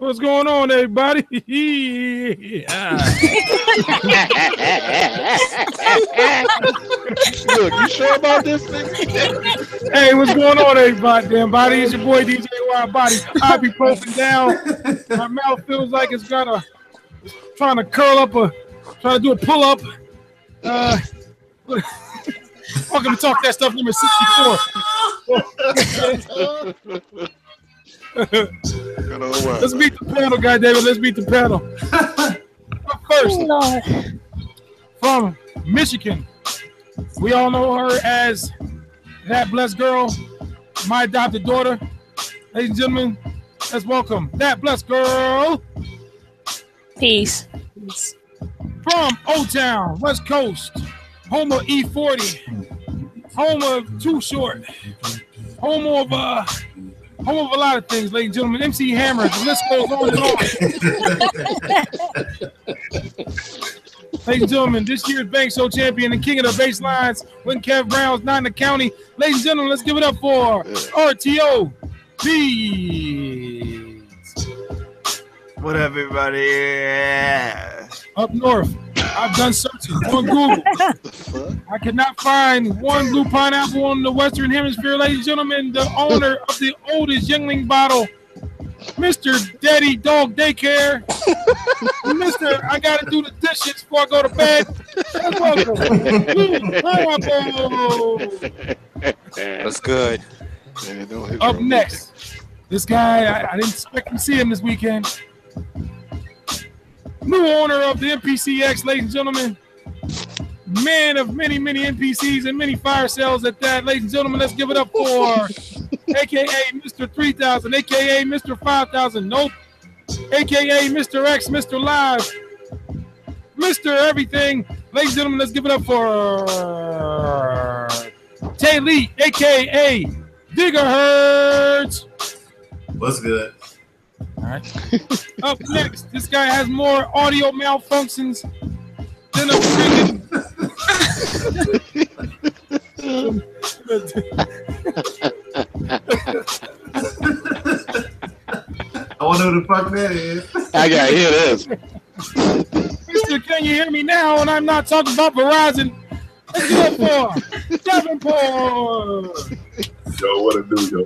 What's going on, everybody? Look, you sure about this thing? Hey, what's going on, everybody? Damn body, it's your boy DJ Body. I be posting down. My mouth feels like it's trying to curl up, trying to do a pull up. Welcome to Talk That Stuff number 64. Let's beat the panel, goddammit. Let's beat the panel. First, from Michigan, we all know her as that blessed girl, my adopted daughter. Ladies and gentlemen, let's welcome that blessed girl. Peace. From O-Town, West Coast, home of E40, home of Too Short, home of a lot of things, ladies and gentlemen. MC Hammer, the list goes on and on. Ladies and gentlemen, this year's Bank Show champion and king of the baselines, when Kev Brown's not in the county. Ladies and gentlemen, let's give it up for RTO Bees. What up, everybody? Up north, I've done searching on Google. I cannot find one blue pineapple on the Western Hemisphere, ladies and gentlemen. The owner of the oldest Yuengling bottle, Mr. Daddy Dog Daycare. Mr. I gotta do the dishes before I go to bed. That's good. Up next, this guy, I didn't expect to see him this weekend. New owner of the MPCX, ladies and gentlemen. Man of many, many NPCs and many fire sales at that. Ladies and gentlemen, let's give it up for a.k.a. Mr. 3000, a.k.a. Mr. 5000, nope, a.k.a. Mr. X, Mr. Live, Mr. Everything. Ladies and gentlemen, let's give it up for Tay Lee, a.k.a. Gigahertz. What's good? All right. Up next, this guy has more audio malfunctions than a freaking. I wonder who the fuck that is. I gotta hear this. Mister, can you hear me now? And I'm not talking about Verizon. Let's go for Davenport. Yo, what it do, yo?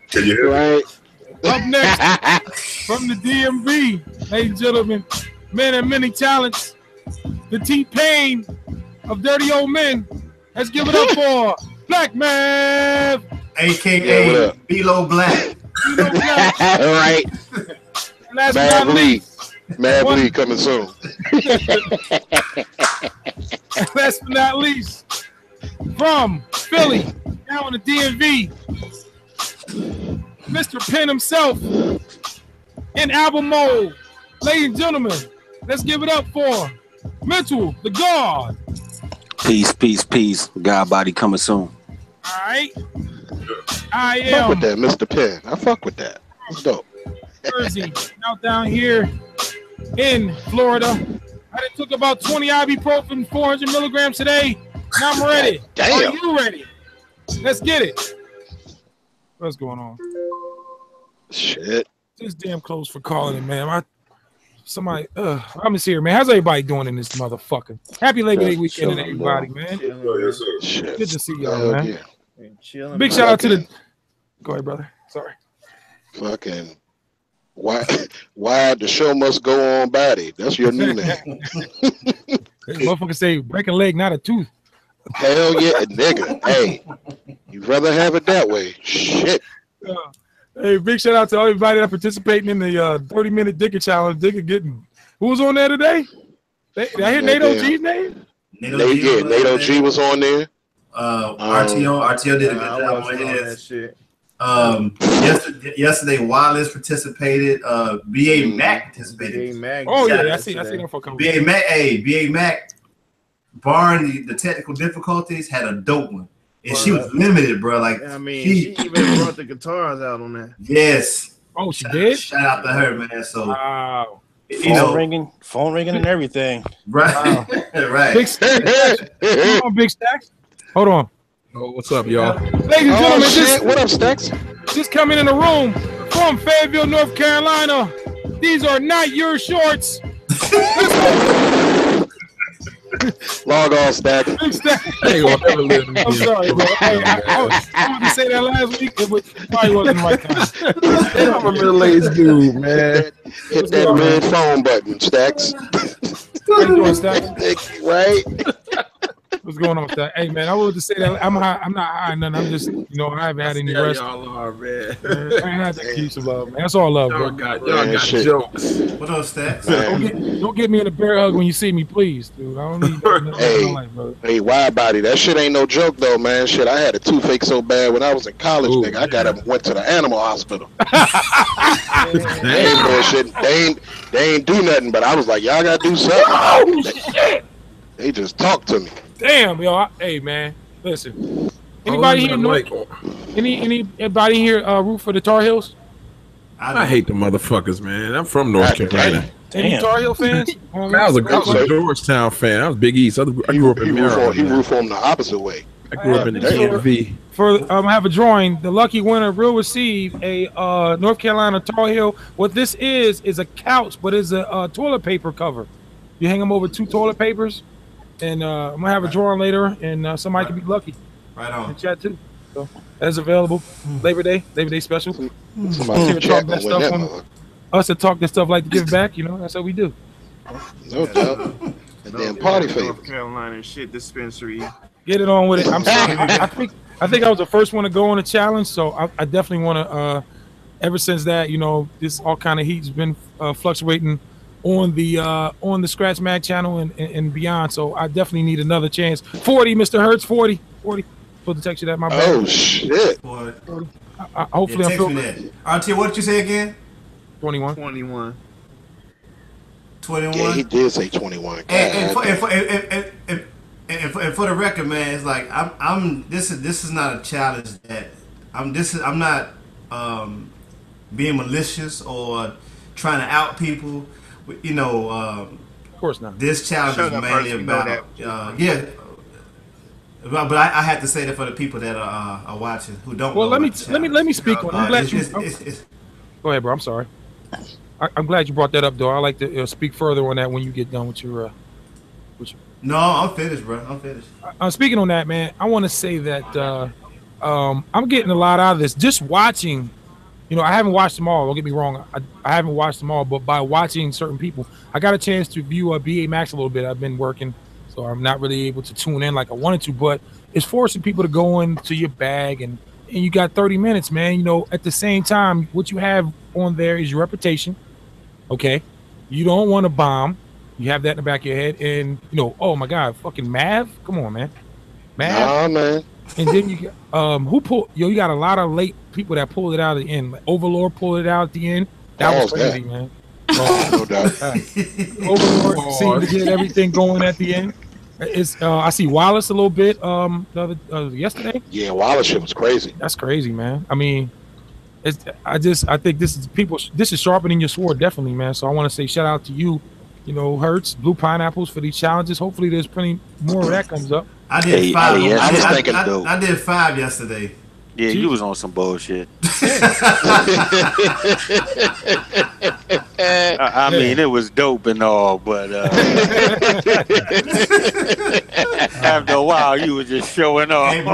Can you hear me? Right. Up next, from the DMV, ladies and gentlemen, man of many talents, the T-Pain of Dirty Old Men. Let's give it up for Black Man, a.k.a. Below Black. Below Black. All right. Last but Mad not Bleed. least, Mad Bleed coming soon. last but not least, from Philly, down in the DMV, Mr. Penn himself, in album mode. Ladies and gentlemen, let's give it up for Mental, the God. Peace, peace, peace. God body coming soon. All right. I Fuck am with that, Mr. Penn. I fuck with that. That's dope. Jersey, out down here in Florida. I done took about 20 ibuprofen, 400 milligrams today, and I'm ready. Damn. Are you ready? Let's get it. What's going on? Shit. Just damn close for calling it, man. I'm just here, man. How's everybody doing in this motherfucker? Happy Labor Day weekend to everybody, man. Yes, sir. Shit. Good to see y'all, Hell man. yeah. Big shout out to the. Go ahead, brother. Sorry. Fucking why the show must go on body. That's your new name. Motherfucker say break a leg, not a tooth. Hell yeah, nigga. Hey, you'd rather have it that way. Shit. Hey, big shout out to everybody that participating in the 30-minute Dicker Challenge. Dicker getting. Who was on there today? Did I hear Nate OG's name? Nate OG was on there. RTO did a good job on his. Yesterday, Wallace participated. BA Mac participated. Oh yeah, I see that for a couple. BA Mac, barring the technical difficulties, had a dope one, and she was limited, bro. Like she even brought the guitars out on that. Yes. Oh, she did. Shout out to her, man. So wow. Phone ringing and everything. Right. Wow. Right. Big stacks. Hold on, Big Stacks. Hold on. Oh, what's up, y'all? Ladies and gentlemen, shit. What up, Stacks? Just coming in the room from Fayetteville, North Carolina. These are not your shorts. Log on, Stack. Big Stack. Hey, well, never live in I'm sorry, bro. Hey, I wanted to say that last week. It probably wasn't the right time. I'm a middle-aged dude, man. Hit that red phone button, Stacks. How you doing, Stack? Right? What's going on, Stack? Hey, man, I wanted to say that I'm high. I'm not high, nothing. I'm just, I haven't had any rest. Y'all are, man. I ain't had to keep some love, man. That's all love, Y'all bro. got jokes. What up, Stacks? Don't get me in a bear hug when you see me, please, dude. I don't need nothing Hey, in my life, bro. hey, wide body. That shit ain't no joke though, man. Shit, I had a toothache so bad when I was in college, Ooh, nigga. I got up and went to the animal hospital. They ain't Damn. bullshit. They ain't do nothing, but I was like, y'all gotta do something. Oh, shit. They just talked to me. Damn, yo. Hey, man. Listen. Anybody here? Anybody here root for the Tar Heels? I hate the motherfuckers, man. I'm from North Carolina. Any Tar Heel fans? I was a Georgetown fan. I was Big East. I grew up in Maryland. He root for him the opposite way. I grew up in the DMV. I have a drawing. The lucky winner will receive a North Carolina Tar Heel. What this is a couch, but it's a toilet paper cover. You hang them over 2 toilet papers, and I'm gonna have a drawing later, and somebody can be lucky. Right on. In chat too. So that's available. Labor Day special. Somebody in chat gonna win that motherfucker. Us that talk that stuff like to give back, that's what we do. No doubt. And then party favors. North Carolina shit dispensary. Get it on with it. I'm sorry. I think I was the first one to go on a challenge, so I definitely want to. Ever since that, this all kind of heat's been fluctuating on the Scratch Mag channel and beyond. So I definitely need another chance. 40, Mr. Hertz, 40. Supposed to text you that, my bad. Oh shit. Hopefully I'm feeling that. RT, what did you say again? 21. 21. 21. Yeah, he did say 21. And for the record, man, it's like this is not a challenge that I'm not being malicious or trying to out people. Of course not. This challenge is mainly about But I have to say that for the people that are watching who don't. Well, know let me speak on. I'm glad you. Go ahead, bro. I'm sorry. I'm glad you brought that up, though. I like to speak further on that when you get done with your. No, I'm finished, bro. I'm finished. Speaking on that, man, I want to say that I'm getting a lot out of this. Just watching, I haven't watched them all. Don't get me wrong. I haven't watched them all, but by watching certain people, I got a chance to view BA Max a little bit. I've been working. So I'm not really able to tune in like I wanted to, but it's forcing people to go into your bag and you got 30 minutes, man. At the same time, what you have on there is your reputation. Okay. You don't want to bomb. You have that in the back of your head. And, oh my God, fucking Mav. Come on, man. Mav. Nah, man. And then you who pulled, you got a lot of late people that pulled it out at the end. Like Overlord pulled it out at the end. That was crazy, man. No doubt. Overlord seemed to get everything going at the end. I see Wallace a little bit yesterday. Yeah, Wallace shit was crazy. That's crazy, man. I mean, I think this is sharpening your sword, definitely, man. So I want to say shout out to you, Hertz, Blue Pineapples for these challenges. Hopefully there's plenty more of that comes up. I did 5. I did 5 yesterday. Yeah, you was on some bullshit. I mean, it was dope and all, but after a while, you were just showing off. Hey,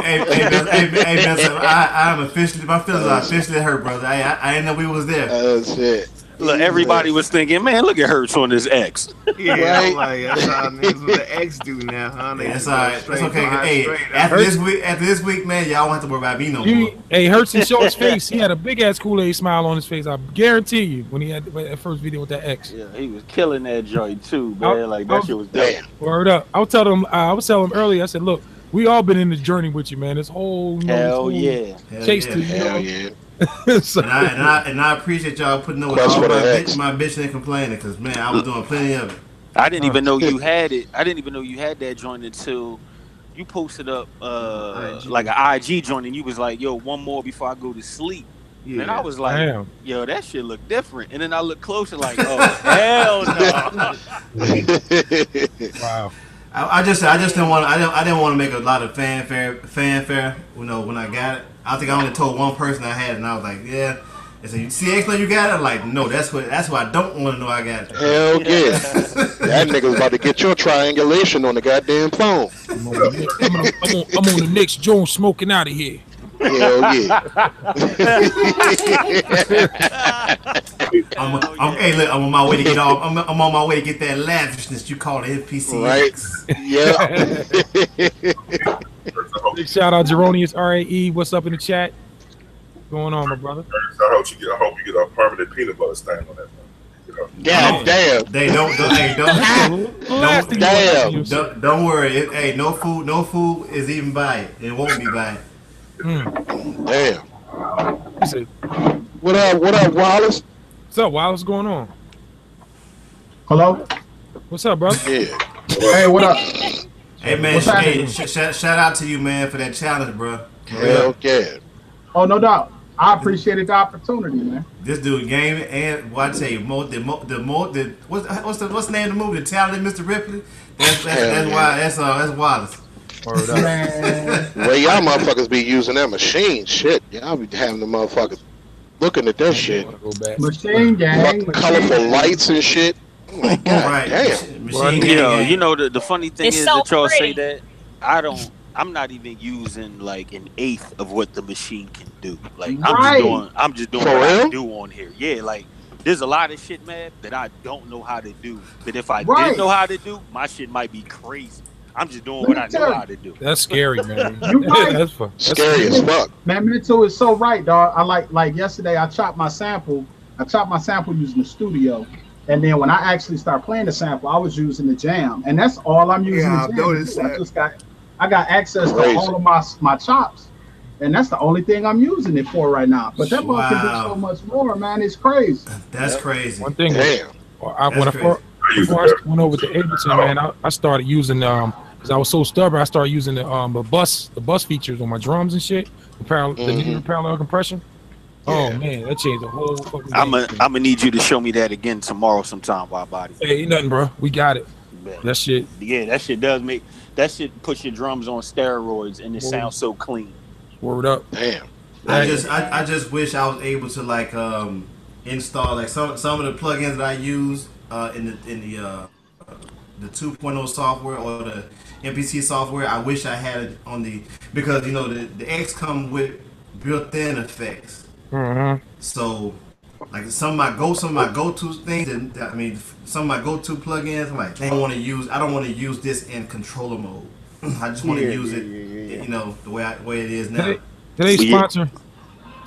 I'm officially, my feelings are officially hurt, brother. I didn't know we was there. That's it. Look, everybody was thinking, man, look at Hertz on this X. Yeah, right? I'm like, that's how niggas with the X do now, huh? That's all right. That's okay. Hey, after this week, man, y'all don't have to worry about me no more. Hey, Hertz, he showed his face. He had a big ass Kool-Aid smile on his face. I guarantee you when he had that first video with that X. Yeah, he was killing that joint too, man. That shit was dope. Word up. I was telling him earlier. I said, look, we all been in this journey with you, man. This whole chase to yeah. So, and I appreciate y'all putting up with all my bitching and complaining, because man, I was doing plenty of it. I didn't even know you had it. I didn't even know you had that joint until you posted up like an IG joint, and you was like, "Yo, one more before I go to sleep." Yeah. And I was like, damn. Yo, that shit look different. And then I look closer, like, oh, hell no. Wow. I just didn't want. I didn't want to make a lot of fanfare. You know, when I got it, I think I only told one person I had it, and I was like, yeah. They said, "You see, explain you got it." I'm like, no, that's what I don't want to know. I got it. Hell yeah, that nigga's about to get your triangulation on the goddamn phone. I'm on the next joint smoking out of here. Hell yeah. Hey, look, I'm on my way to get off. I'm on my way to get that lavishness you call the NPC. Right. Yeah. Big shout out Jeronius RAE. What's up in the chat? What's going on, my brother? I hope you get a permanent peanut butter stain on that. God damn. They don't worry. Hey, no food is even by it. It won't be by it. Damn. What up, Wallace? What's up, Wallace? What's going on? Hello? What's up, brother? Yeah. Hey, what up? Hey, man, shout out to you, man, for that challenge, bro. Hell yeah. Oh, no doubt. I appreciated the opportunity, man. This dude gaming, and what I tell you, what's the name of the movie? The Talented Mr. Ripley. That's Wallace. Man. Well, y'all motherfuckers be using that machine. Shit, y'all be having the motherfuckers looking at that shit. Machine gang. Colorful lights and shit. Oh my God, Right. damn. Machine Yeah, gang. you know the funny thing It's is so that y'all pretty. say that. I'm not even using like an eighth of what the machine can do. Like I'm just doing For what I real? do on here. Yeah, like there's a lot of shit, man, that I don't know how to do. But if I Right. did know how to do, my shit might be crazy. I'm just doing what I know how to do. That's scary, man. You right. That's fun. Scary as fuck. Man, Minito is so right, dog. I like yesterday I chopped my sample using the studio. And then when I actually start playing the sample, I was using the jam. And that's all I'm using. Yeah, the I've jam. noticed that. I got access Crazy. to all of my chops. And that's the only thing I'm using it for right now. But that one can do so much more, man. It's crazy. That's crazy. One thing. Damn. When I went over to Ableton, man, I started using because I was so stubborn. I started using the bus features on my drums and shit. The parallel compression. Oh man, that changed the whole fucking game. I'm gonna need you to show me that again tomorrow sometime, Widebody. Hey, ain't nothing, bro. We got it. That shit. Yeah, that shit does make that shit puts your drums on steroids and it sounds so clean. Word up. Damn. I just wish I was able to like install like some of the plugins that I use in the 2.0 software or the MPC software. I wish I had it on because you know the X come with built-in effects. Mm-hmm. So like some of my go-to things, and I mean some of my go-to plugins. I'm like, I don't want to use this in controller mode. I just want to use it, you know, the way it is now. Today's sponsor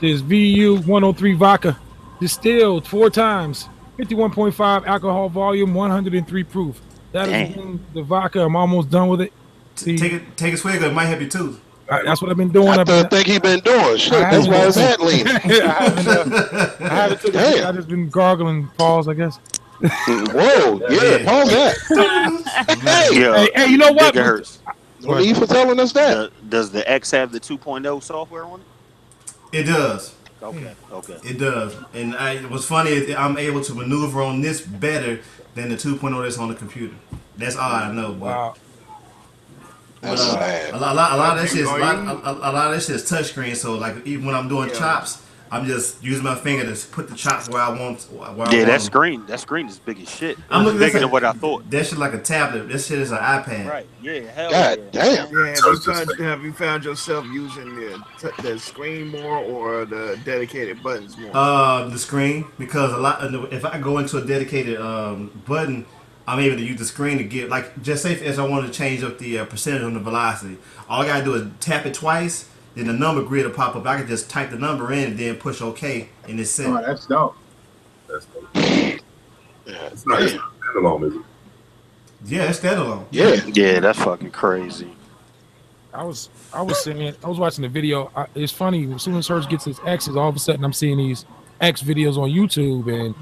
is VU 103 Vodka, distilled 4 times, 51.5 alcohol volume, 103 proof. That is the vodka. I'm almost done with it. Take a swig. It might help you too. That's what I've been doing. I think he been doing shit. That's why his head leaning. I haven't took it. I just been gargling. Pause, I guess. Whoa, yeah, pause that. Hey, you know what? No need for telling us that. Does the X have the 2.0 software on it? It does. Okay. It does. And what's funny is I'm able to maneuver on this better than the 2.0 that's on the computer. That's all I know. But, wow. That's sad. A lot of that shit is is touchscreen. So like even when I'm doing chops, I'm just using my finger to put the chops where I want. That screen is big as shit. It's bigger than what I thought. That shit like a tablet. That shit is an iPad. Right. Yeah. Hell God damn. Yeah, have you found yourself using the screen more or the dedicated buttons more? The screen, because if I go into a dedicated button, I'm able to use the screen to get, like, just say if I want to change up the percentage on the velocity. All I gotta do is tap it twice, then the number grid will pop up. I can just type the number in and then push OK, and it's set. Oh, that's dope. That's dope. Yeah, it's not standalone, is it? Yeah, it's standalone. Yeah, that's fucking crazy. I was watching the video. It's funny, as soon as Hertz gets his X's, all of a sudden I'm seeing these X videos on YouTube, and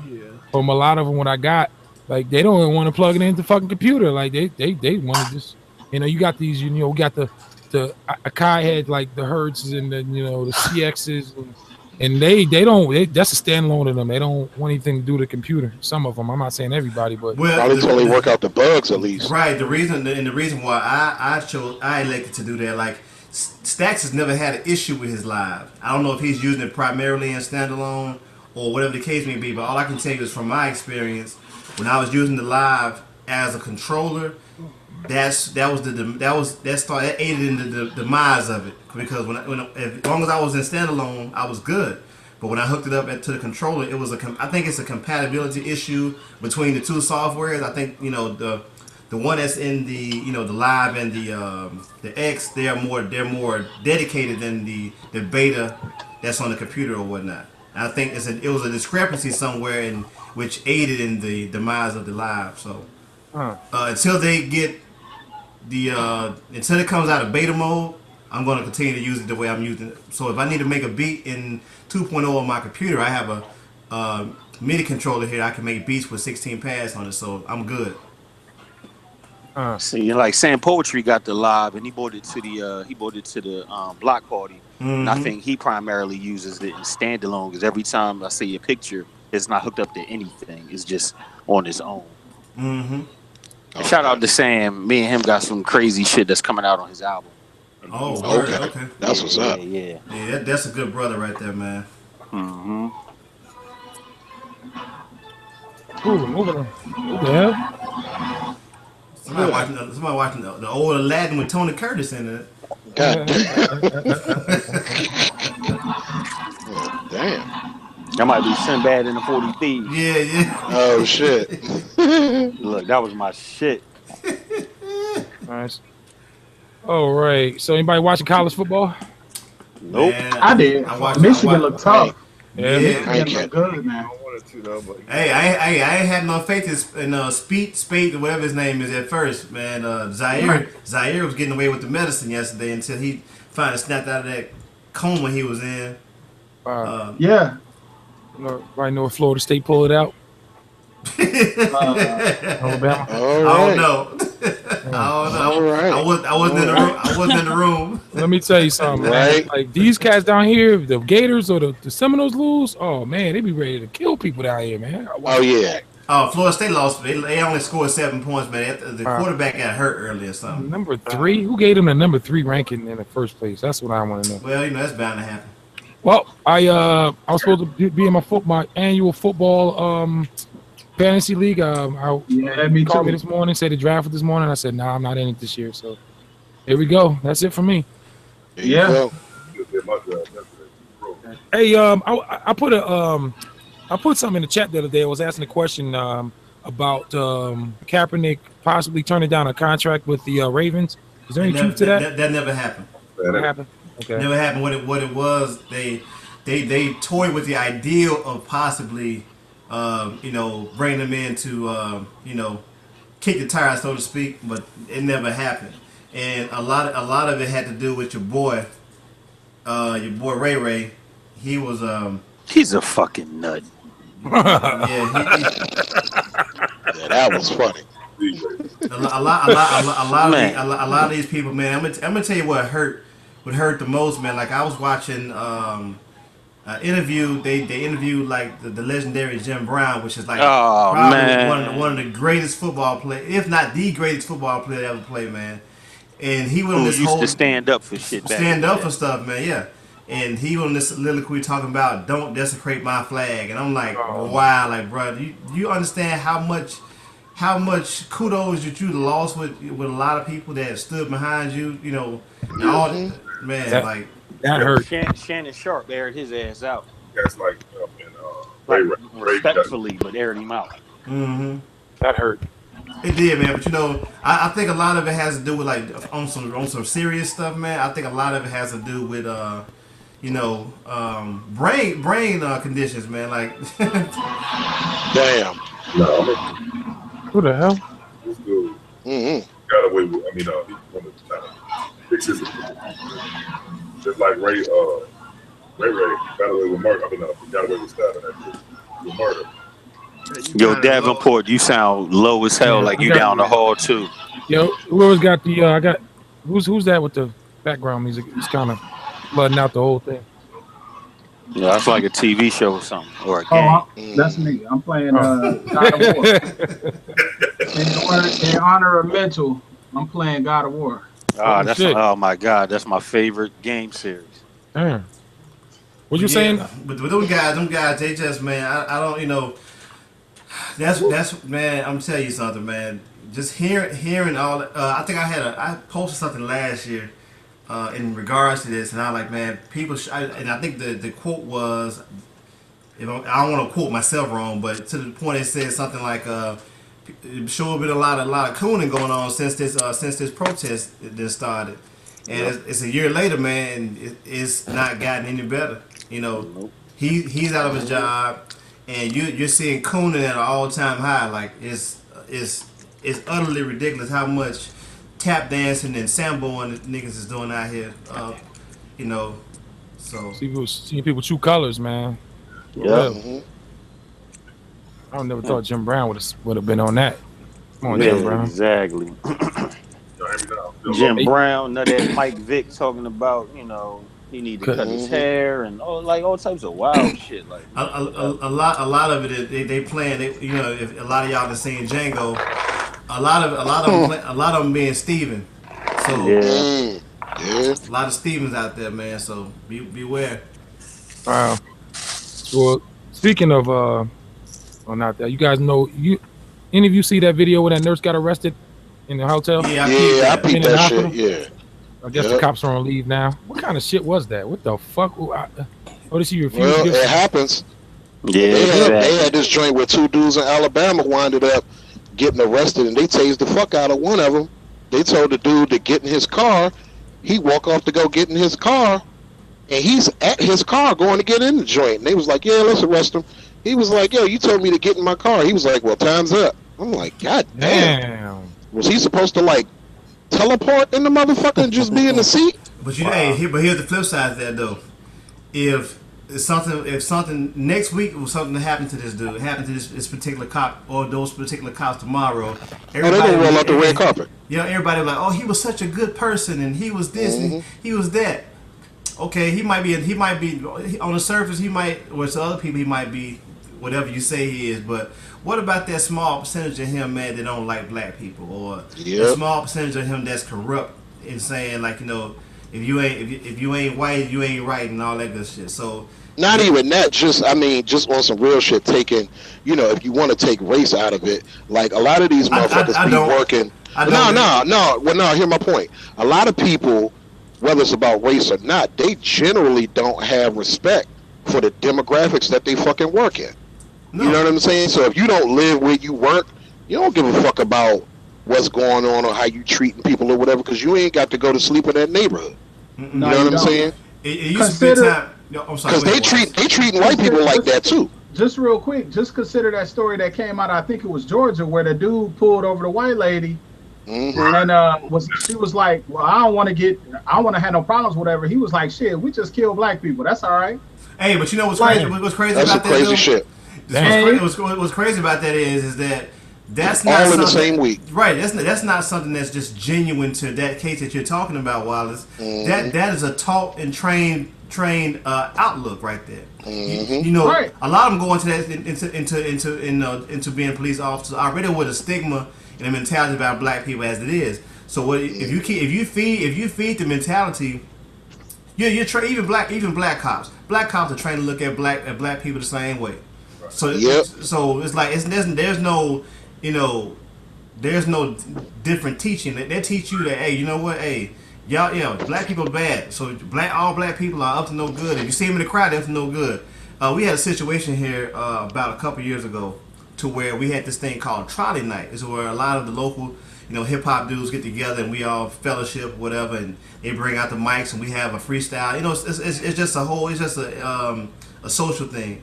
from a lot of them, what I got, like, they don't even want to plug it into the fucking computer. Like, they want to just, you got these, we got the Akai had like the Hertz and the, the CXs, and And that's a standalone to them. They don't want anything to do with the computer. Some of them. I'm not saying everybody, but probably until they work out the bugs at least. Right. The reason why I elected to do that, like Stacks has never had an issue with his live. I don't know if he's using it primarily in standalone or whatever the case may be, but all I can tell you is from my experience, when I was using the live as a controller, that aided in the demise of it, because as long as I was in standalone, I was good. But when I hooked it up to the controller, it was I think it's a compatibility issue between the two softwares. I think the one that's in the the live and the X, they're more dedicated than the beta that's on the computer or whatnot. And I think it was a discrepancy somewhere in which aided in the demise of the live. So until they get until it comes out of beta mode, I'm going to continue to use it the way I'm using it. So if I need to make a beat in 2.0 on my computer, I have a MIDI controller here. I can make beats with 16 pads on it, so I'm good. See, like Sam Poetry got the live, and he brought it to the block party. And I think he primarily uses it in standalone, because every time I see a picture, it's not hooked up to anything. It's just on its own. Shout out to Sam. Me and him got some crazy shit that's coming out on his album. Okay. That's what's up. Yeah. That's a good brother right there, man. Ooh, moving on. What the hell? Somebody watching the old Aladdin with Tony Curtis in it. God damn. That might be Sinbad and the 40 Thieves. Yeah. Oh shit. Look, that was my shit. Nice. All right. So anybody watching college football? Nope. Man, I did. Michigan looked tough. Yeah. Michigan looked good, man. Hey, I ain't had no faith in Spade, whatever his name is at first, man. Zaire was getting away with the medicine yesterday until he finally snapped out of that coma he was in. Yeah. Right now, Florida State pulled it out. Alabama. I don't know. All right. I wasn't in the room. I wasn't in the room. Let me tell you something, man. Like these cats down here, the Gators or the Seminoles lose, oh man, they be ready to kill people down here, man. Oh yeah. Florida State lost. They only scored 7 points, man. The quarterback got hurt early or something. Number 3? Who gave them the number 3 ranking in the first place? That's what I want to know. Well, that's bound to happen. Well, I was supposed to be in my annual football fantasy league. Me called me this morning, said the draft this morning. I said, "Nah, I'm not in it this year." So here we go. That's it for me. Yeah. Hey, I put something in the chat the other day. I was asking a question about Kaepernick possibly turning down a contract with the Ravens. Is there any truth to that? That never happened. Never happened. Okay. Never happened. What it was, they toyed with the ideal of possibly, bringing them in to, kick the tires, so to speak, but it never happened. And a lot of it had to do with your boy Ray Ray. He was he's a fucking nut. Yeah, that was funny. A lot of these people, man. I'm gonna tell you what hurt the most, man. Like I was watching interview. They interviewed like the legendary Jim Brown, which is like probably one of the greatest football players, if not the greatest football player ever played, man. And he went on this used to stand up for shit. Stand up for stuff, man. Yeah. And he on this soliloquy talking about "Don't desecrate my flag," and I'm like, wow, like, bro, you understand how much kudos that you lost with a lot of people that stood behind you, man, like that hurt. Shannon Sharp aired his ass out. That's like, respectfully, but aired him out. That hurt. It did, man. But I think a lot of it has to do with like on some serious stuff, man. I think a lot of it has to do with brain conditions, man. Like, damn. No. Who the hell? This dude got away with. He wanted to kind of fix his. Just like Ray got away with murder. Got away with stabbing with murder. Yo, Davenport, you sound low as hell, like you down the hall too. Yo, whoever's got the who's that with the background music? It's kind of flooding out the whole thing. Yeah, that's like a TV show or something, or a game. That's me. I'm playing God of War. In honor of Mitchell, I'm playing God of War. Oh my God, that's my favorite game series. What you saying? But them guys, they just, man, I don't, you know, that's man. I'm telling you something, man. Just hearing all. I think I posted something last year in regards to this, and I like, man, people. And I think the quote was, I don't want to quote myself wrong, but to the point it said something like, "Sure been a lot of cooning going on since this protest that started." And it's a year later, man. It's not gotten any better. You know, he's out of his job, and you're seeing cooning at an all-time high. Like it's utterly ridiculous how much tap dancing and samboing niggas is doing out here. You know, so seeing people chew colors, man. Yeah. I would never thought Jim Brown would have been on that. Come on, Jim Brown. Exactly. Jim Brown, that Mike Vick talking about, you know, he need to cut his hair and all types of wild shit. Like a lot of it they playing. You know, if a lot of y'all have seen Django, a lot of them being Steven. So a lot of Stevens out there, man. So beware. Wow. Well, speaking of not that, you guys know, any of you see that video where that nurse got arrested in the hotel? Yeah, I peeped that shit. Yeah. I guess the cops are on leave now. What kind of shit was that? What the fuck? Did she refuse? Well, it happens. Yeah, they had this joint where 2 dudes in Alabama winded up getting arrested, and they tased the fuck out of one of them. They told the dude to get in his car. He walk off to go get in his car, and he's at his car going to get in the joint. And they was like, "Yeah, let's arrest him." He was like, "Yo, you told me to get in my car." He was like, "Well, time's up." I'm like, "God damn. Was he supposed to like teleport in the motherfucker and just be in the seat?" But but here's the flip side of that though. If something next week was something that happened to this dude, happened to this particular cop or those particular cops tomorrow, everybody roll out the red carpet. Yeah, everybody was like, "Oh, he was such a good person, and he was this, and he was that." Okay, he might be on the surface. He might, or to other people, he might be whatever you say he is. But what about that small percentage of him, man, that don't like black people, or a small percentage of him that's corrupt and saying like, you know, if you ain't white, you ain't right, and all that good shit. So not even that. Just on some real shit. Taking, you know, if you want to take race out of it, like a lot of these motherfuckers be working. No. Hear my point. A lot of people, whether it's about race or not, they generally don't have respect for the demographics that they fucking work in. No. You know what I'm saying? So if you don't live where you work, you don't give a fuck about what's going on or how you treating people or whatever, because you ain't got to go to sleep in that neighborhood. You know what I'm saying? It used to be time. Because they treating white people like that too. Just real quick, just consider that story that came out. I think it was Georgia, where the dude pulled over the white lady. And she was like, "Well, I don't want to have no problems, whatever." He was like, "Shit, we just kill black people. That's all right." Hey, but you know what's crazy? What's crazy that's about that? Crazy shit. What's crazy about that is that that's not all in the same week. Right. That's not something that's just genuine to that case that you're talking about, Wallace. That is a taught and trained outlook right there. You know, a lot of them go into that into being police officers already with a stigma and a mentality about black people as it is. So if you feed the mentality, even black cops are trained to look at black people the same way. So so it's like there's no different teaching. They teach you that, hey, you know what, hey, y'all, black people are bad. So all black people are up to no good. If you see them in the crowd, they're up to no good. We had a situation here about a couple years ago to where we had this thing called Trolley Night. It's where a lot of the local, hip hop dudes get together and we all fellowship, whatever, and they bring out the mics and we have a freestyle. It's just a social thing.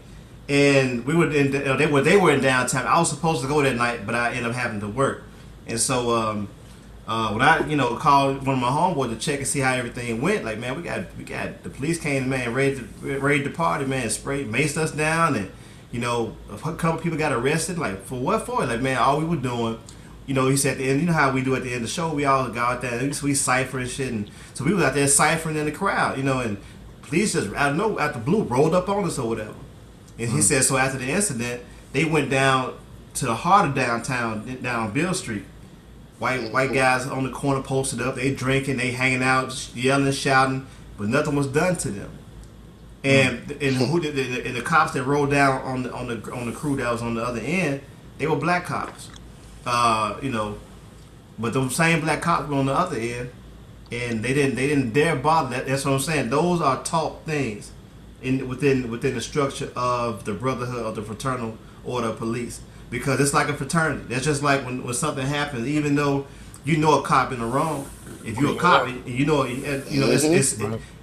And we were they were in downtown. I was supposed to go that night, but I ended up having to work. And so when I called one of my homeboys to check and see how everything went, like, man, we got the police came, man, raided the party, man, maced us down, and a couple people got arrested. Like, for what for? Like, man, all we were doing, he said at the end, how we do at the end of the show, we all go out there and we cipher and shit, and so we was out there ciphering in the crowd, and police just out the blue rolled up on us or whatever. And he said so after the incident, they went down to the heart of downtown, down Bill Street. White guys on the corner posted up. They drinking, they hanging out, yelling, shouting, but nothing was done to them. And the cops that rolled down on the crew that was on the other end, they were black cops. But those same black cops were on the other end, and they didn't dare bother that. That's what I'm saying. Those are taught things within the structure of the brotherhood of the fraternal order of police, because it's like a fraternity. That's just like when something happens, even though you know a cop in the wrong, if you're a cop,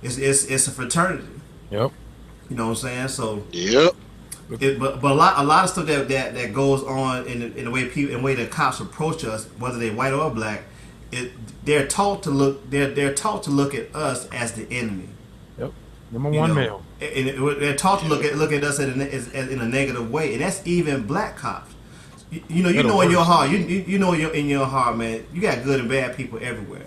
it's a fraternity. Yep. You know what I'm saying? So yep. But a lot of stuff that goes on in the way that cops approach us, whether they're white or black, they're taught to look at us as the enemy. Yep. Number one male. And they're taught to look at us in a negative way, and that's even black cops. You know in your heart, you know in your heart, man, you got good and bad people everywhere.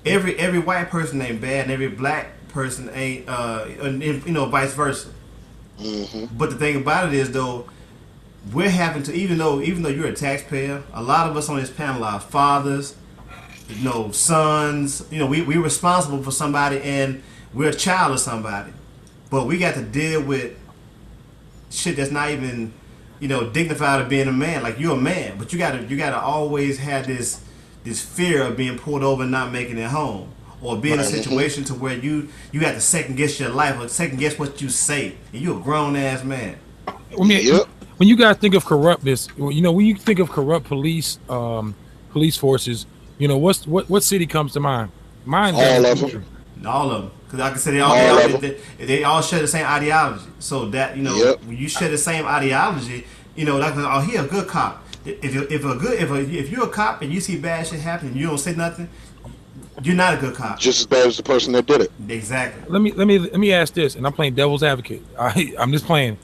Every white person ain't bad, and every black person ain't, vice versa. Mm-hmm. But the thing about it is, though, we're having to, even though you're a taxpayer, a lot of us on this panel are fathers, sons. We're responsible for somebody, and we're a child of somebody. But we got to deal with shit that's not even, dignified of being a man. Like, you're a man, but you gotta always have this fear of being pulled over and not making it home. Or be in a situation to where you have to second guess your life or second guess what you say, and you're a grown ass man. When you guys think of corruptness, when you think of corrupt police forces, what city comes to mind? Mine. All of them. All of them, because like I said, they all share the same ideology. So that when you share the same ideology, like he a good cop. If you're a cop and you see bad shit happen and you don't say nothing, you're not a good cop. Just as bad as the person that did it. Exactly. Let me ask this, and I'm playing devil's advocate. I'm just playing.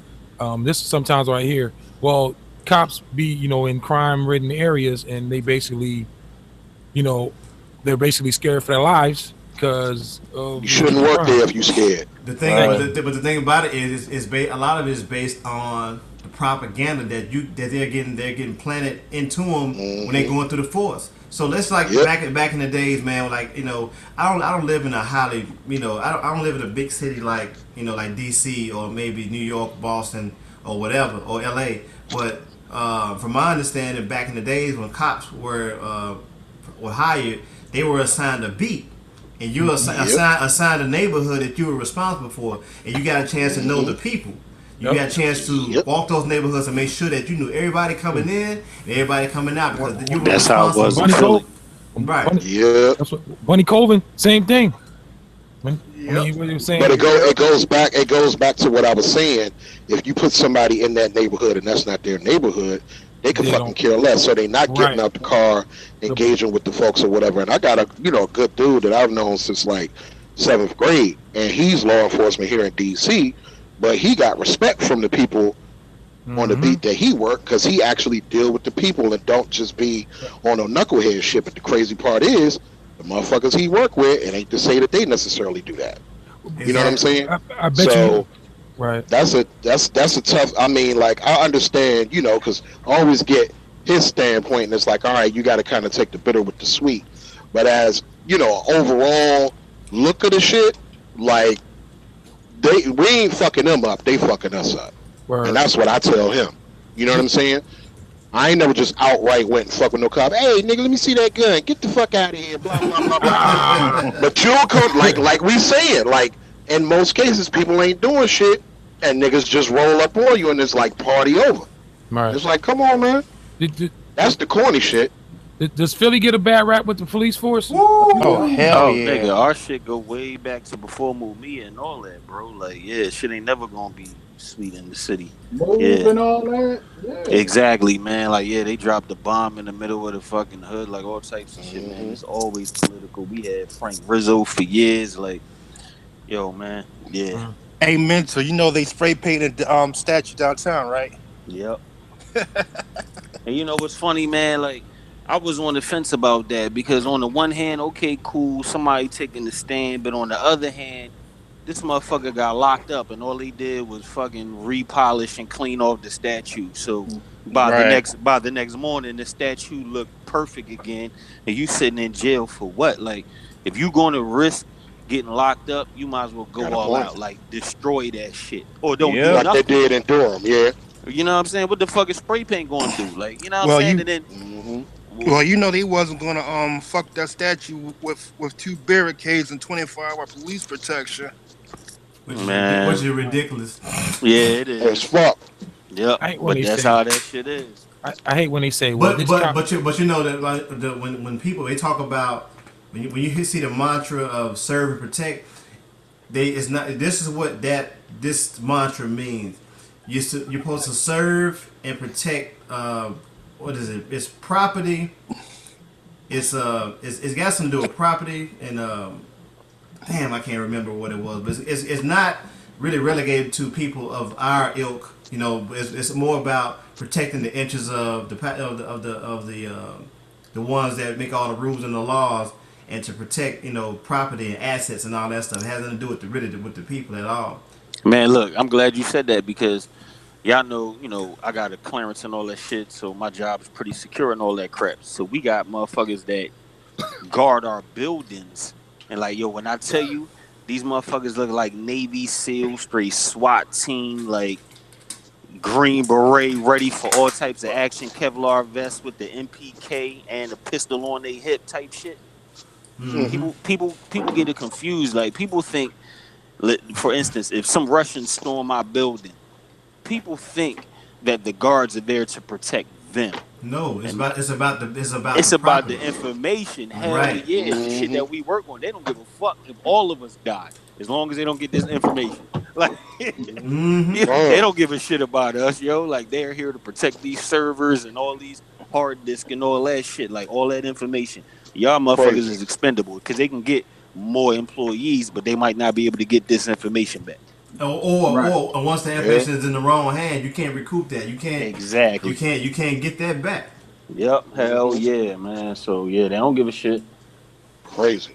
This sometimes I hear. Well, cops be in crime-ridden areas, and they basically, they're basically scared for their lives because you shouldn't work there if you're scared. The thing, but the thing about it is a lot of it is based on the propaganda that they're getting planted into them when they're going through the force. So let's back in the days, man. Like I don't live in a highly, I don't live in a big city like like DC or maybe New York, Boston, or whatever, or LA. But from my understanding, back in the days when cops were hired, they were assigned a beat, and you were assigned a neighborhood that you were responsible for, and you got a chance to know the people. You got a chance to walk those neighborhoods and make sure that you knew everybody coming in and everybody coming out, because you were that's how it was. Bunny Colvin. Right. Yeah. That's what Bunny Colvin. Same thing. But it goes back to what I was saying. If you put somebody in that neighborhood and that's not their neighborhood, they can fucking care less. So they not getting out the car, engaging with the folks or whatever. And I got a good dude that I've known since like 7th grade, and he's law enforcement here in DC. But he got respect from the people on the beat that he worked, because he actually deal with the people and don't just be on a knucklehead shit. But the crazy part is, the motherfuckers he work with, it ain't to say that they necessarily do that. You know what I'm saying? I bet you. Right. That's a tough. I mean, like, I understand, because I always get his standpoint, and it's like, all right, you got to kind of take the bitter with the sweet. But as overall look at the shit, like, we ain't fucking them up, they fucking us up. Word. And that's what I tell him. You know what I'm saying? I ain't never just outright went and fuck with no cop. Hey, nigga, let me see that gun. Get the fuck out of here. Blah, blah, blah, blah. But you'll come, like we saying, like, in most cases, people ain't doing shit, and niggas just roll up on you, and it's like party over. Right. It's like, come on, man. That's the corny shit. Does Philly get a bad rap with the police force? Woo! Oh, hell yeah. Nigga, our shit go way back to before Mumia and all that, bro. Like, shit ain't never gonna be sweet in the city. And all that? Yeah. Exactly, man. Like, they dropped the bomb in the middle of the fucking hood, like all types of shit, man. It's always political. We had Frank Rizzo for years, like, yo, man. Yeah. Hey, Mentor, they spray painted the statue downtown, right? Yep. And you know what's funny, man? Like, I was on the fence about that, because on the one hand, okay, cool, somebody taking the stand, but on the other hand, this motherfucker got locked up, and all he did was fucking repolish and clean off the statue. So by the next morning, the statue looked perfect again, and you sitting in jail for what? Like, if you going to risk getting locked up, you might as well go all out, like destroy that shit, or don't do nothing. Like they did in Durham, yeah. You know what I'm saying? What the fuck is spray paint going to do? Like, you know what I'm saying? And then, well, you know they wasn't gonna fuck that statue with 2 barricades and 24-hour police protection. Which is ridiculous. Yeah, it is. It's fuck. Yep. But that's how that shit is. I hate when they say, well, but you know that like when people they talk about when you see the mantra of serve and protect, this is what this mantra means. You're supposed to serve and protect. What is it? It's property. It's got something to do with property and damn, I can't remember what it was, but it's not really relegated to people of our ilk. You know, it's more about protecting the interests of the ones that make all the rules and the laws, and to protect property and assets and all that stuff. It has nothing to do with the people at all. Man, look, I'm glad you said that because y'all know, I got a clearance and all that shit, so my job is pretty secure and all that crap. So we got motherfuckers that guard our buildings. And like, yo, when I tell you, these motherfuckers look like Navy SEAL, straight SWAT team, like Green Beret, ready for all types of action, Kevlar vest with the MPK and a pistol on their hip type shit. Mm-hmm. People get it confused. Like, people think, for instance, if some Russians storm my building, people think that the guards are there to protect them. No, it's about the information. Hell yeah, it's the shit that we work on. They don't give a fuck if all of us die, as long as they don't get this information. Like, they don't give a shit about us, yo. Like, they're here to protect these servers and all these hard disks and all that shit. Like, all that information. Y'all motherfuckers is expendable because they can get more employees, but they might not be able to get this information back. Or once the information is in the wrong hand, you can't recoup that. You can't You can't get that back. Yep. Hell yeah, man. So yeah, they don't give a shit. Crazy.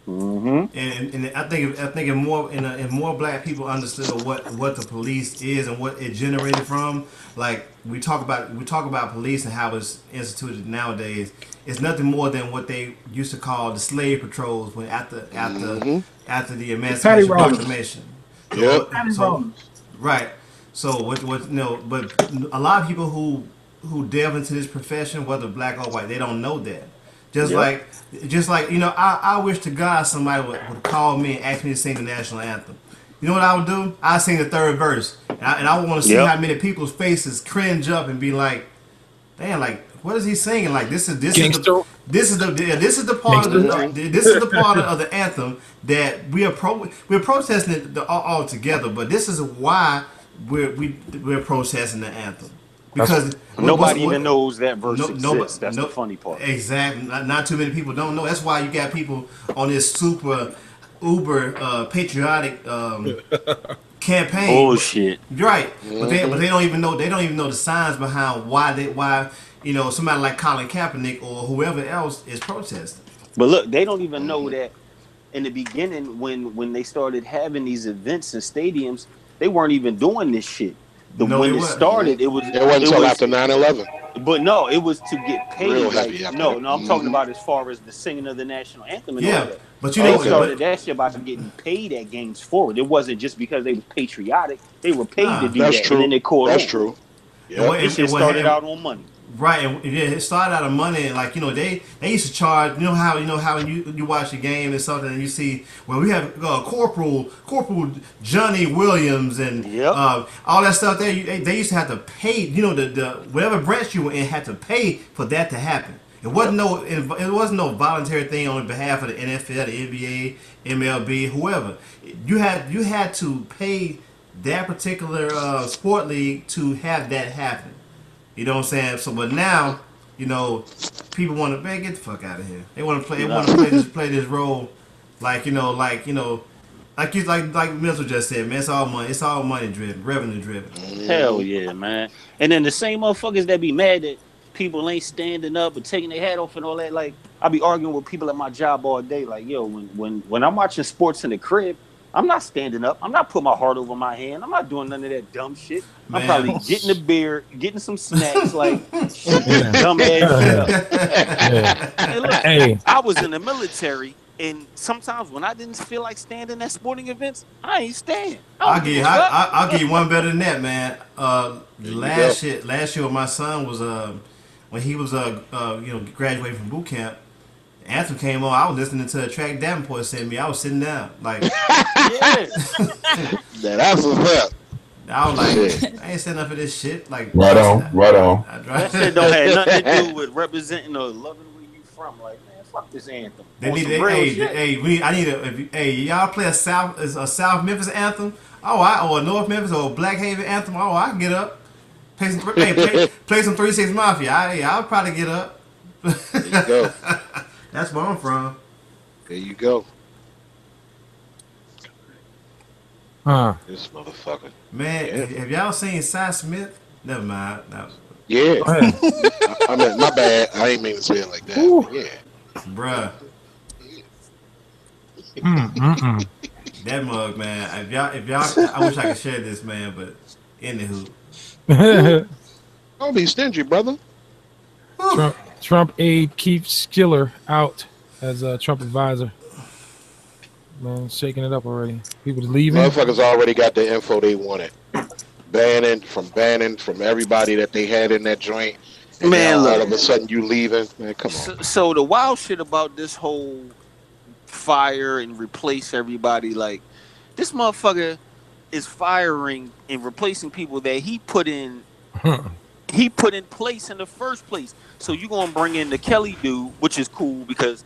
And I think if more black people understood what the police is and what it generated from, like we talk about police and how it's instituted nowadays, it's nothing more than what they used to call the slave patrols when after the Emancipation Proclamation. Right. So what but a lot of people who delve into this profession, whether black or white, they don't know that. Just like I wish to God somebody would call me and ask me to sing the national anthem. You know what I would do? I'd sing the third verse, and I would want to see how many people's faces cringe up and be like, "Damn, like what is he singing? Like this is the part of the anthem that we're protesting it all together. But this is why we're protesting the anthem." Because nobody even knows that verse exists. That's the funny part. Exactly. Not too many people don't know. That's why you got people on this uber patriotic campaign. Bullshit. Right. But they don't even know. They don't even know the signs behind why somebody like Colin Kaepernick or whoever else is protesting. But look, they don't even know that in the beginning when they started having these events in stadiums, they weren't even doing this shit. When it started, it wasn't until after 9/11. But no, it was to get paid. No, I'm talking about as far as the singing of the national anthem and all that. But they started that shit by getting paid at games forward. It wasn't just because they were patriotic; they were paid to do that. True. And then they called. That's true. Yeah. It started out on money. Right, and it started out of money, and like they used to charge. You know how when you watch a game or something, and you see we have Corporal Johnny Williams and all that stuff. There, they used to have to pay. The whatever branch you were in had to pay for that to happen. It wasn't no voluntary thing on behalf of the NFL, the NBA, MLB, whoever. You had to pay that particular sport league to have that happen. You know what I'm saying? So, but now, people want to get the fuck out of here. They want to play. They want to play this role, like Milton just said, man. It's all money. It's all money driven, revenue driven. Hell yeah, man. And then the same motherfuckers that be mad that people ain't standing up and taking their hat off and all that. Like, I be arguing with people at my job all day. Like, yo, when I'm watching sports in the crib, I'm not standing up. I'm not putting my heart over my hand. I'm not doing none of that dumb shit. I'm probably getting a beer, getting some snacks, like shut this dumb ass shit up. Hey, look, I was in the military, and sometimes when I didn't feel like standing at sporting events, I ain't stand. I'll give you one better than that, man. Last year when my son was when he was graduating from boot camp, Anthem came on. I was listening to a track Davenport sent me. I was sitting down like, that's what's up. I was like, I ain't sitting up for this shit. Like, right on. That shit don't have nothing to do with representing or loving where you from. Like, man, fuck this anthem. I need y'all play a South Memphis anthem. Or a North Memphis or a Black Haven anthem. Oh, I can get up. Play some 3-6 Mafia. I'll probably get up. There you go. That's where I'm from. There you go. This motherfucker. Man, have y'all seen Cy Smith? Never mind. Yeah. I mean, my bad. I ain't mean to say it like that. Yeah. Bruh. That mug, man. If y'all, I wish I could share this, man, but anywho. Don't be stingy, brother. Trump aide keeps Skiller out as a Trump advisor. Man, shaking it up already. People leaving. Motherfuckers already got the info they wanted. Banning from everybody that they had in that joint. And man, all of a sudden you leaving. Man, come on. So the wild shit about this whole fire and replace everybody, like this motherfucker is firing and replacing people that he put in place in the first place. So you gonna bring in the Kelly dude, which is cool because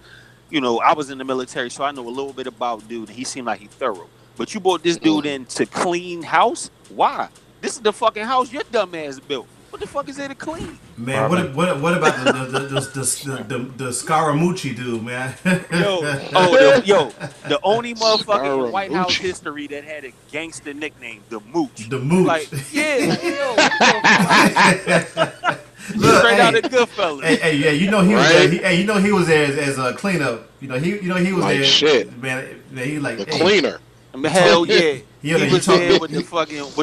I was in the military, so I know a little bit about dude, and he seemed like he thorough. But you brought this dude in to clean house? Why? This is the fucking house your dumb ass built. What the fuck is there to clean? Man, what about the Scaramucci dude, man? The only motherfucker in White House history that had a gangster nickname, the Mooch. The Mooch. Like, straight out of Goodfellas. Hey, he was there as a cleanup. He was there. Shit. Man, he like the cleaner. Hell yeah. He was there with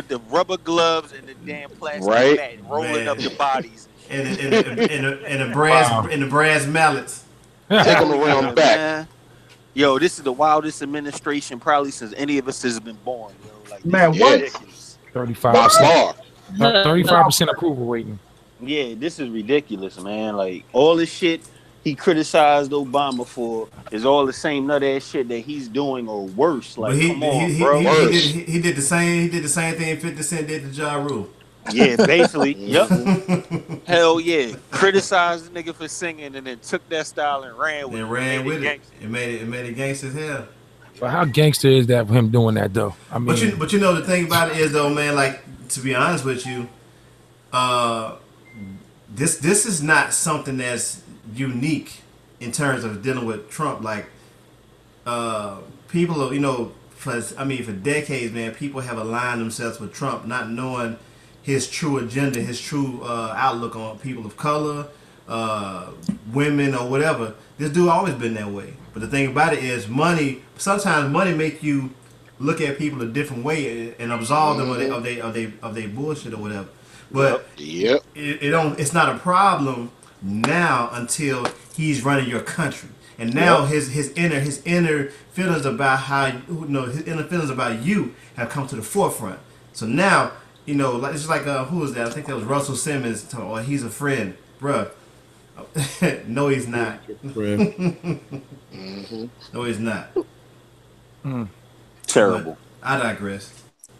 the rubber gloves and the damn plastic mat rolling up the bodies and the brass mallets. Take them around back. Man. Yo, this is the wildest administration probably since any of us has been born. Yo. Like, man, what? 35% approval rating. Yeah, this is ridiculous, man. Like all this shit he criticized Obama for is all the same nut ass shit that he's doing or worse. Like, come on, bro. He did the same thing 50 Cent did to Ja Rule. Yeah, basically. Yep. Hell yeah. Criticized the nigga for singing and then took that style and ran with it. It made it gangster as hell. But how gangster is that for him doing that though? I mean, but you know the thing about it is though, man. Like, to be honest with you, this is not something that's unique in terms of dealing with Trump. Like, people, for decades, man, people have aligned themselves with Trump, not knowing his true agenda, his true outlook on people of color, women, or whatever. This dude always been that way. But the thing about it is, sometimes money make you look at people a different way and absolve them of their bullshit or whatever. But it's not a problem now until he's running your country, and now his inner feelings about his inner feelings about you have come to the forefront. So now like it's like who was that? I think that was Russell Simmons talking, "Oh, he's a friend, bruh." No, he's not. No, he's not. Terrible. But I digress.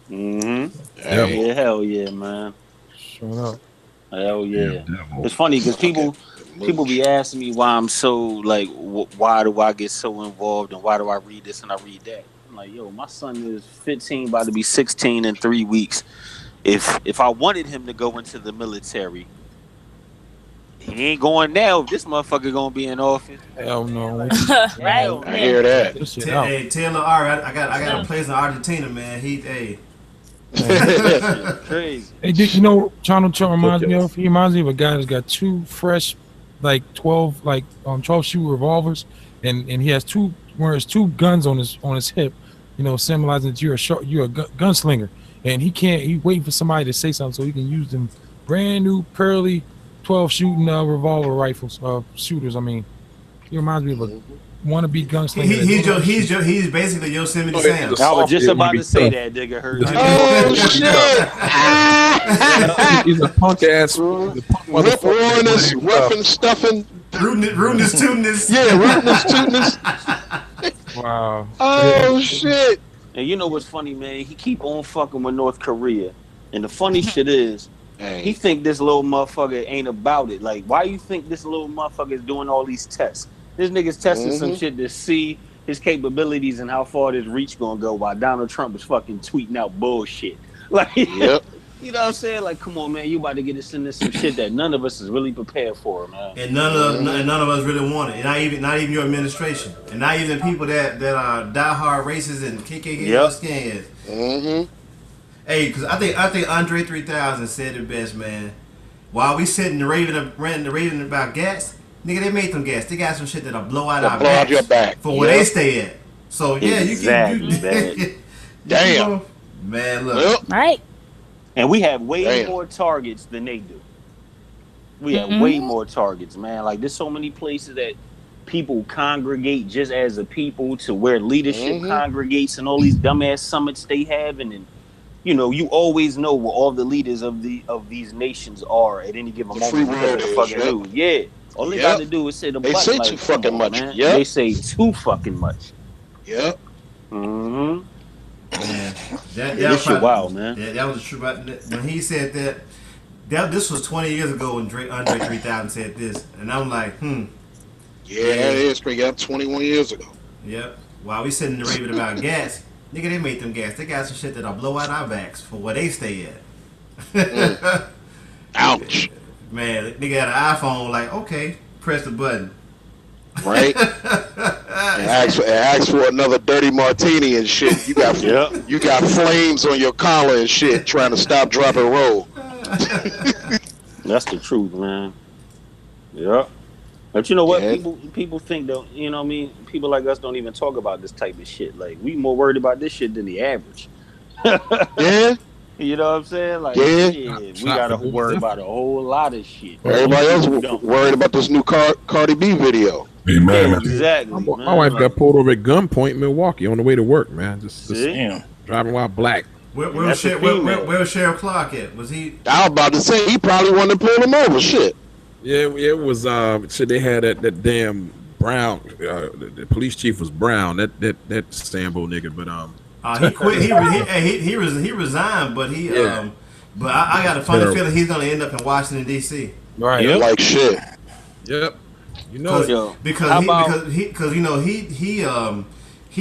Yeah, hell yeah, man. Shut up. Hell yeah. It's funny because people be asking me why I'm so like, why do I get so involved and why do I read this and I read that? I'm like, yo, my son is 15, about to be 16 in 3 weeks. If I wanted him to go into the military, he ain't going now. This motherfucker gonna be in office. Hell no. Right. I hear that. Hey, Taylor R, I got a place in Argentina, man. Crazy. Hey, Trump reminds me of? He reminds me of a guy that's got two fresh, 12 shoot revolvers, and he has wears two guns on his hip, symbolizing that you're a gunslinger, and he's waiting for somebody to say something so he can use them brand new pearly 12 shooting revolver rifles, shooters. I mean, he reminds me of a wannabe gunslinger. He's basically Yosemite Sam. I was just about to say that, nigga. Heard you. Oh shit! He's a punk ass. Rip roaring, weapon stuffing, rooting his tutinous. Yeah, rooting his tutinous. Wow. Oh shit! And you know what's funny, man? He keep on fucking with North Korea, and the funny shit is, he think this little motherfucker ain't about it. Like, why you think this little motherfucker is doing all these tests? This nigga's testing some shit to see his capabilities and how far this reach gonna go, while Donald Trump is fucking tweeting out bullshit. Like, you know what I'm saying? Like, come on, man, you about to get us into some shit that none of us is really prepared for, man. And none of us really want it. And not even your administration, and not even people that are diehard racists and KKK skinheads. Hey, because I think Andre 3000 said it best, man. While we sitting ranting the raving about gas. Nigga, they made them gas. They got some shit that'll blow out our backs your back for where they stay at. So yeah, exactly, you can. Damn, man, look. Right. And we have way more targets than they do. We have way more targets, man. Like, there's so many places that people congregate just as a people, to where leadership congregates, and all these dumbass summits they have, and then, you always know where all the leaders of these nations are at any given moment. Yeah. All they got to do is say the They say too fucking much. Yeah. They say too fucking much. Yep. Man, that shit wild, man. That was the truth. When he said that this was 20 years ago when Andre 3000 said this, and I'm like, Yeah, that is straight up 21 years ago. Yep. While we sitting there raving about gas, nigga, they made them gas. They got some shit that'll blow out our backs for where they stay at. Ouch. Man, nigga had an iPhone, like, okay, press the button. Right? and ask for another dirty martini and shit. You got you got flames on your collar and shit trying to stop, drop, and roll. That's the truth, man. Yeah. But you know what? People think, though, you know what I mean? People like us don't even talk about this type of shit. Like, we more worried about this shit than the average. Yeah. You know what I'm saying? Like, shit, we gotta worry about a whole lot of shit. Everybody else worried about this new Cardi B video. Amen. Exactly. My wife got pulled over at gunpoint in Milwaukee on the way to work, man. Just driving while black. Where was Sheriff Clark at? Was he? I was about to say he probably wanted to pull him over. Shit. Yeah, it was. Shit, they had that damn Brown. The police chief was Brown. That Sambo nigga, but he quit. He resigned, but but I got a funny feeling he's gonna end up in Washington D.C. Right. Yep. Like shit. Yep. You know, because he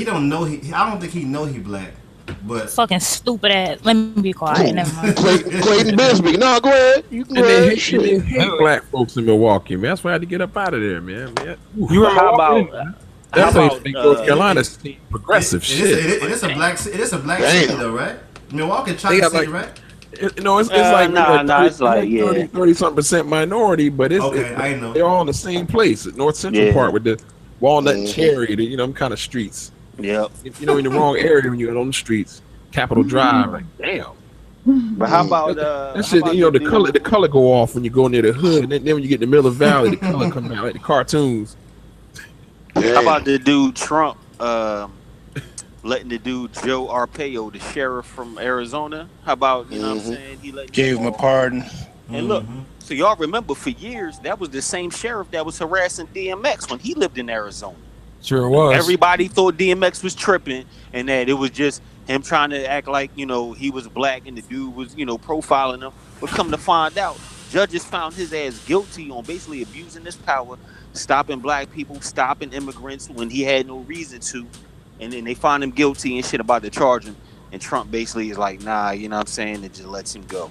don't know I don't think he know he black, but fucking stupid ass. Let me be quiet. Never mind. Clayton Bisbee. No, go ahead. You can go ahead. They hate black folks in Milwaukee, man. That's why I had to get up out of there, man. You how about? That's North Carolina progressive shit. It is a black city though, right? Milwaukee, chocolate city, right? It's like it's like 30-something% minority, but I know they're all in the same place, at North Central Park with the Walnut and Cherry, them kind of streets. Yeah, in the wrong area when you're on the streets, Capitol Drive, like damn. But how about that shit? The color go off when you go near the hood, and then when you get in the middle of the valley, the color come out like the cartoons. How about the dude Trump letting the dude Joe Arpaio, the sheriff from Arizona? How about, you know what I'm saying? He gave him a pardon. And look, so y'all remember for years, that was the same sheriff that was harassing DMX when he lived in Arizona. Sure was. Everybody thought DMX was tripping and that it was just him trying to act like, he was black and the dude was, profiling him. But come to find out, judges found his ass guilty on basically abusing his power, stopping black people, stopping immigrants when he had no reason to. And then they find him guilty and shit about to charge him. And Trump basically is like, nah, you know what I'm saying? And just lets him go.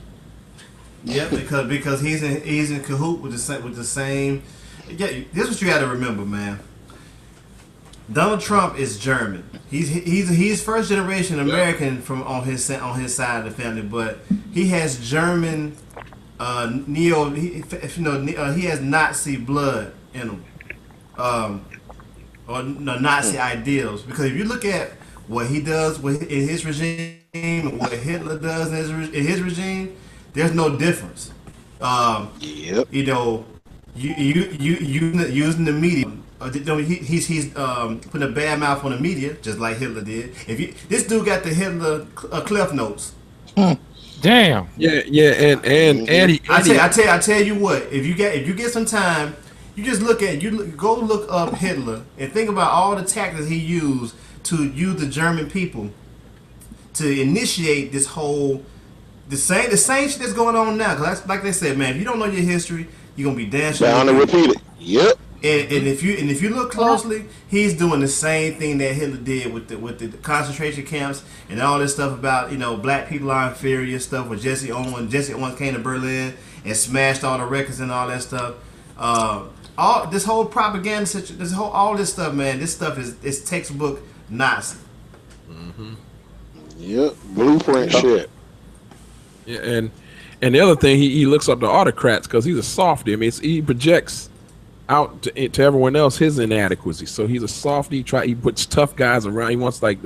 Yeah, because he's in cahoot with the same. Yeah, this is what you got to remember, man. Donald Trump is German. He's first generation American from on his side of the family, but he has German he has Nazi blood in him, or Nazi ideals. Because if you look at what he does in his regime, and what Hitler does in his regime, there's no difference. Yep. You know, you using the media. He's putting a bad mouth on the media, just like Hitler did. This dude got the Hitler Cliff Notes. Damn. Yeah, and he. I tell you what. If you get some time, you just go look up Hitler and think about all the tactics he used to use the German people to initiate this whole the same shit that's going on now. Cause like they said, man, if you don't know your history, you're gonna be damn sure bound to repeat it. Yep. And if you look closely, he's doing the same thing that Hitler did with the concentration camps and all this stuff about, you know, black people are inferior stuff with Jesse Owens came to Berlin and smashed all the records and all that stuff. All this whole propaganda situation, all this stuff, man. This stuff is textbook Nazi. Mm-hmm. Yep, blueprint shit. Yeah, and the other thing, he looks up to autocrats because he's a softy. I mean, he projects out to everyone else his inadequacy. So he's a softy. He puts tough guys around. He wants like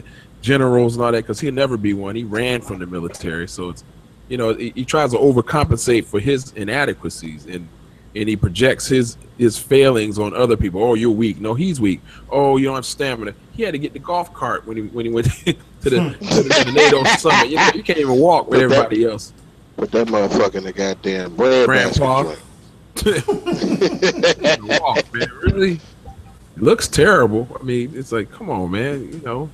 generals and all that because he'll never be one. He ran from the military, so it's, you know, he tries to overcompensate for his inadequacies and he projects his failings on other people. Oh, you're weak. No, he's weak. Oh, you don't have stamina. He had to get the golf cart when he went to the NATO summit. You can't even walk with everybody else. Put that motherfucker in the goddamn bread Grandpa. Walk, man. Really? It looks terrible. I mean, it's like, come on, man. You know,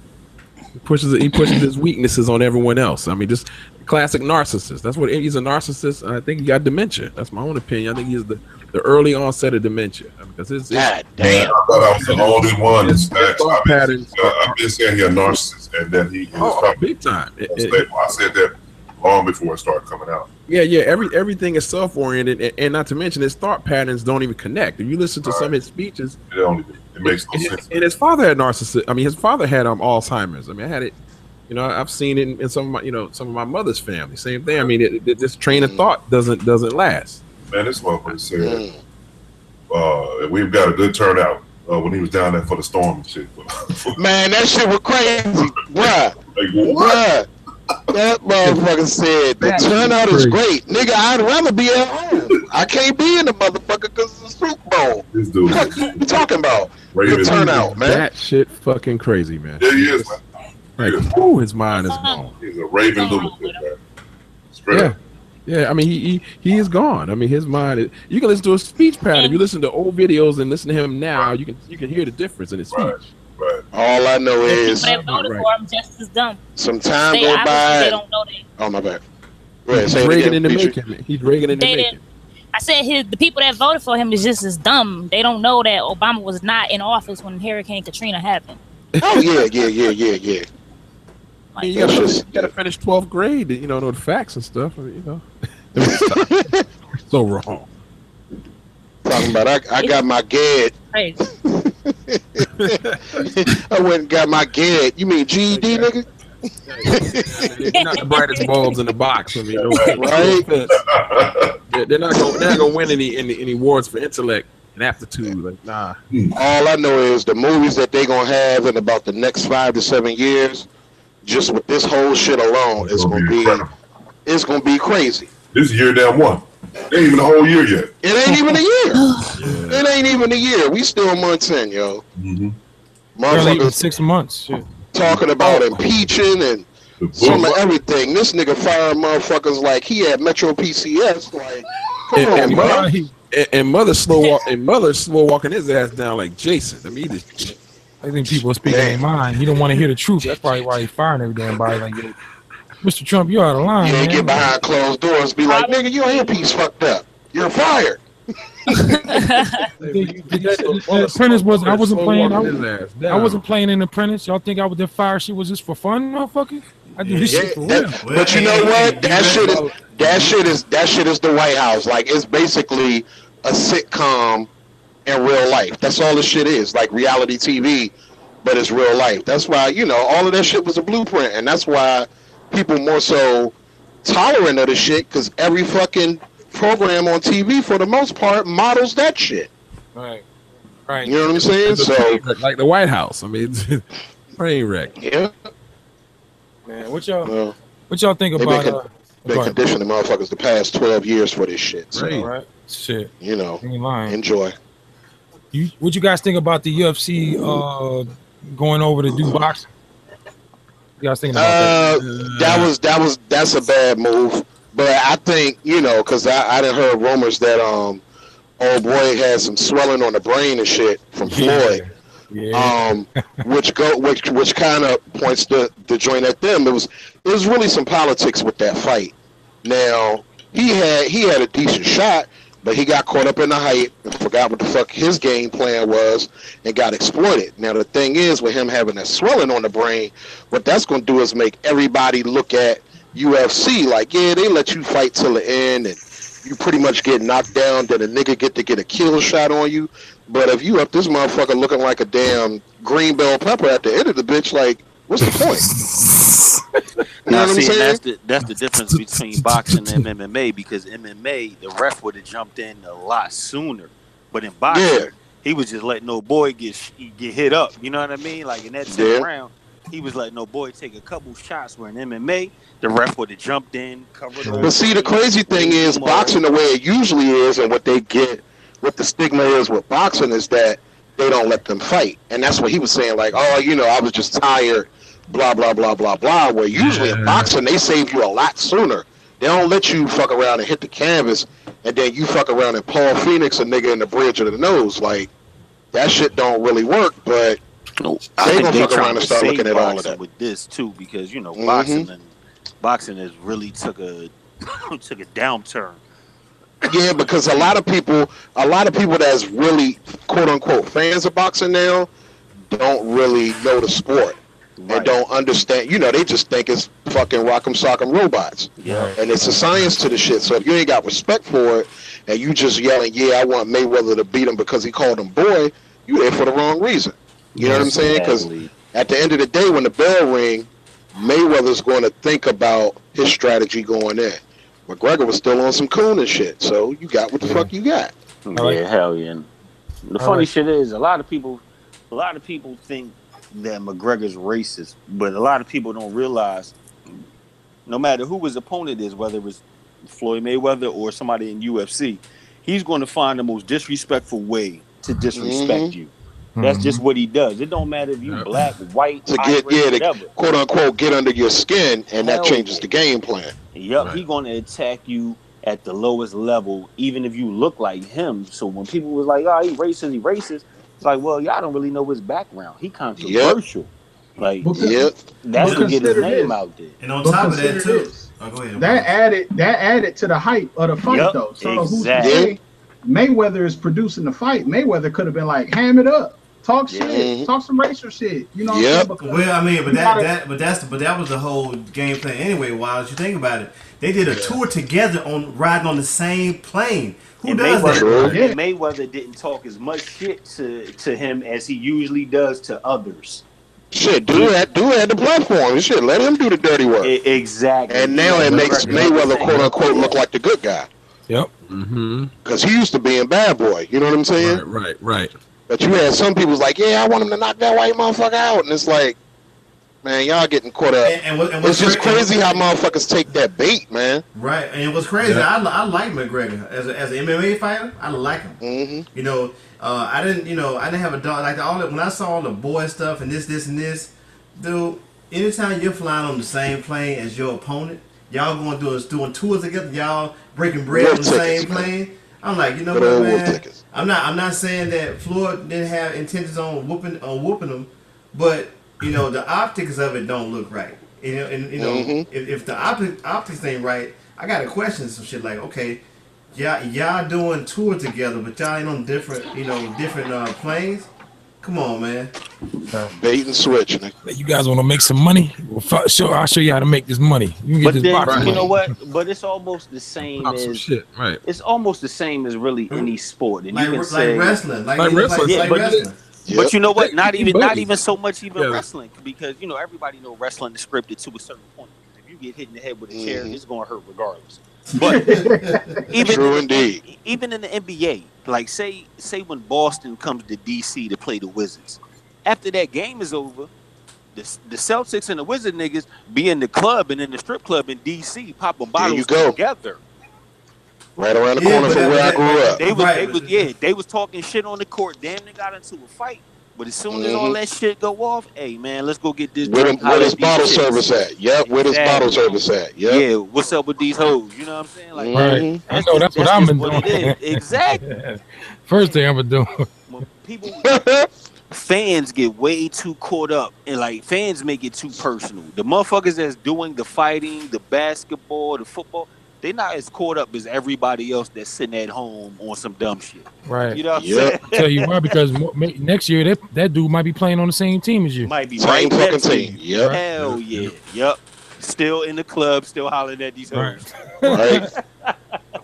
he pushes his weaknesses on everyone else. I mean, just classic narcissist. That's what he's a narcissist. I think he got dementia. That's my own opinion. I think he's the early onset of dementia because it's God damn. I thought I was the only one. I've been saying he's a narcissist, and then he big time. I said that long before it started coming out. Yeah. Everything is self-oriented, and not to mention his thought patterns don't even connect. If you listen to some of his speeches, it makes no sense. And his father had narcissism. I mean, his father had Alzheimer's. I mean, I had it. You know, I've seen it in some of my mother's family. Same thing. I mean, this train of thought doesn't last. Man, this motherfucker said we've got a good turnout when he was down there for the storm and shit. Man, that shit was crazy, bruh. Like, what? That motherfucker said the turnout is great, nigga. I'd rather be at home. I can't be in the motherfucker because it's the Super Bowl. This dude, what you talking about? Raven. The turnout, man. That shit fucking crazy, man. Yeah, he is, man. Like, ooh, his mind is gone. He's a Raven lunatic, man. Straight up. Yeah, I mean, he is gone. I mean, his mind. You can listen to a speech pattern. If you listen to old videos and listen to him now, you can hear the difference in his speech. Right. All I know is people that voted for him just as dumb. Some time go by. They don't know that. Oh my bad. He's Reagan in the making. He's Reagan in the making. I said the people that voted for him is just as dumb. They don't know that Obama was not in office when Hurricane Katrina happened. Oh yeah. Like, you gotta finish 12th grade, you know the facts and stuff. You know, so wrong. Talking about I got my GED. Crazy. I went and got my GED. You mean GED, nigga? They're not the brightest bulbs in the box. I mean, right? They're not gonna win any awards for intellect and aptitude. Like, nah. All I know is the movies that they're gonna have in about the next 5 to 7 years. Just with this whole shit alone, it's gonna be crazy. This year down one. It ain't even a whole year yet. It ain't even a year. It ain't even a year. We still months in, yo. Mm-hmm. Motherfuckers 6 months. Talking about impeaching and some of everything. This nigga firing motherfuckers like he had Metro PCS. Like, come on, and Mother's slow walking his ass down like Jason. I mean, I think people are speaking their mind. He don't want to hear the truth. That's probably why he's firing every damn body. Like, Mr. Trump, you're out of line. Yeah, get behind closed doors. Be like, nigga, your earpiece fucked up. You're fired. The Apprentice I wasn't playing. I wasn't playing in the Apprentice. Y'all think the fire shit was just for fun, motherfucker? I do this shit for real. But you know what? That shit is the White House. Like, it's basically a sitcom in real life. That's all this shit is, like reality TV, but it's real life. That's why, all of that shit was a blueprint, and that's why people more so tolerant of the shit, because every fucking program on TV, for the most part, models that shit. Right. You know what I'm saying? So, like the White House. I mean, train wreck. Yeah. Man, what y'all think about? Been conditioning motherfuckers the past 12 years for this shit. So, right. Shit. You know, enjoy. What you guys think about the UFC going over to do boxing? You guys thinking about that? That's a bad move. But I think, you know, because I done heard rumors that old boy had some swelling on the brain and shit from Floyd. Yeah. Which kind of points the joint at them. It was really some politics with that fight. Now he had a decent shot, but he got caught up in the hype and forgot what the fuck his game plan was and got exploited. Now the thing is, with him having that swelling on the brain, what that's going to do is make everybody look at UFC like, yeah, they let you fight till the end and you pretty much get knocked down, then a nigga get to get a kill shot on you. But if you up this motherfucker looking like a damn green bell pepper at the end of the bitch, like, what's the point? You know what I'm saying? That's the difference between boxing and MMA, because MMA, the ref would have jumped in a lot sooner. But in boxing, he was just letting no boy get hit up. You know what I mean? Like in that 10th round, he was letting no boy take a couple shots, where in MMA, the ref would have jumped in, covered over. But see, the crazy thing is, boxing the way it usually is, and what they get, what the stigma is with boxing, is that they don't let them fight. And that's what he was saying, like, oh, you know, I was just tired, blah, blah, blah, blah, blah. Where usually in boxing, they save you a lot sooner. They don't let you fuck around and hit the canvas, and then you fuck around and Paul Phoenix a nigga in the bridge of the nose. Like, that shit don't really work, but they gonna fuck around and start looking at all of that. With this, too, because, you know, boxing has really took a downturn. Yeah, because a lot of people that's really quote unquote fans of boxing now don't really know the sport and don't understand. You know, they just think it's fucking rock'em sock'em robots. Yeah. And it's a science to the shit. So if you ain't got respect for it and you just yelling, yeah, I want Mayweather to beat him because he called him boy, you there for the wrong reason. You know what I'm saying? Because at the end of the day, when the bell ring, Mayweather's going to think about his strategy going in. McGregor was still on some coon and shit, so you got what the fuck you got. Yeah, hell yeah. The funny shit is, a lot of people think that McGregor's racist, but a lot of people don't realize, no matter who his opponent is, whether it's Floyd Mayweather or somebody in UFC, he's going to find the most disrespectful way to disrespect you. That's just what he does. It don't matter if you black, white, to get to quote unquote get under your skin, and that changes the game plan. Yep, he's gonna attack you at the lowest level, even if you look like him. So when people was like, "Oh, he racist," it's like, well, y'all don't really know his background. He controversial. Like, that's to get his name out there. And on top of that too, go ahead. That added to the hype of the fight, though. So who's to say Mayweather is producing the fight? Mayweather could have been like, ham it up. Talk shit, talk some racial shit. You know what I'm saying? Well, I mean, but that was the whole game plan anyway. Why don't you think about it? They did a tour together riding on the same plane. Who does that? Mayweather didn't talk as much shit to him as he usually does to others. Shit, dude had the platform. Shit, let him do the dirty work. Exactly. And now it makes Mayweather quote unquote look like the good guy. Yep. Because he used to be in Bad Boy. You know what I'm saying? Right. But you had some people like, yeah, I want him to knock that white motherfucker out. And it's like, man, y'all getting caught up. And it's just crazy how motherfuckers take that bait, man. Right. And what's crazy, I like McGregor. As an MMA fighter, I like him. You know, I didn't have a dog. Like when I saw all the boy stuff and this, and this, dude, anytime you're flying on the same plane as your opponent, y'all doing tours together, y'all breaking bread on the same plane. I'm like, you know what, man? I'm not saying that Floyd didn't have intentions on whooping him, but you know the optics of it don't look right. You know, if the optics ain't right, I got to question some shit. Like, okay, y'all doing tour together, but y'all ain't on different planes. Come on, man. Bait and switch. You guys want to make some money? Well, I'll show you how to make this money. You can get this box money. You know what? But it's almost the same as It's almost the same as really any sport. And like, you can say wrestling, like wrestling. But you know what? Not even so much wrestling, because you know everybody know wrestling is scripted to a certain point. If you get hit in the head with a chair, it's gonna hurt regardless. But even in the NBA, like say when Boston comes to DC to play the Wizards, after that game is over, The Celtics and the Wizard niggas be in the club and in the strip club in DC popping bottles together. Right around the corner from where I grew up. They was talking shit on the court. Damn, they got into a fight. But as soon as all that shit go off, hey man, let's go get this. Where this bottle service at? Yep, where this bottle service at? Yep. Yeah, what's up with these hoes? You know what I'm saying? Like, right. I know that's what I'm doing. Exactly. First thing I'm doing. When people, fans get way too caught up, and like fans make it too personal. The motherfuckers that's doing the fighting, the basketball, the football, they not as caught up as everybody else that's sitting at home on some dumb shit. Right. You know what I'm saying? Tell you why, because next year that dude might be playing on the same team as you. Might be same fucking team. Yep. Hell yeah. Yep. Still in the club, still hollering at these hoes. Right. I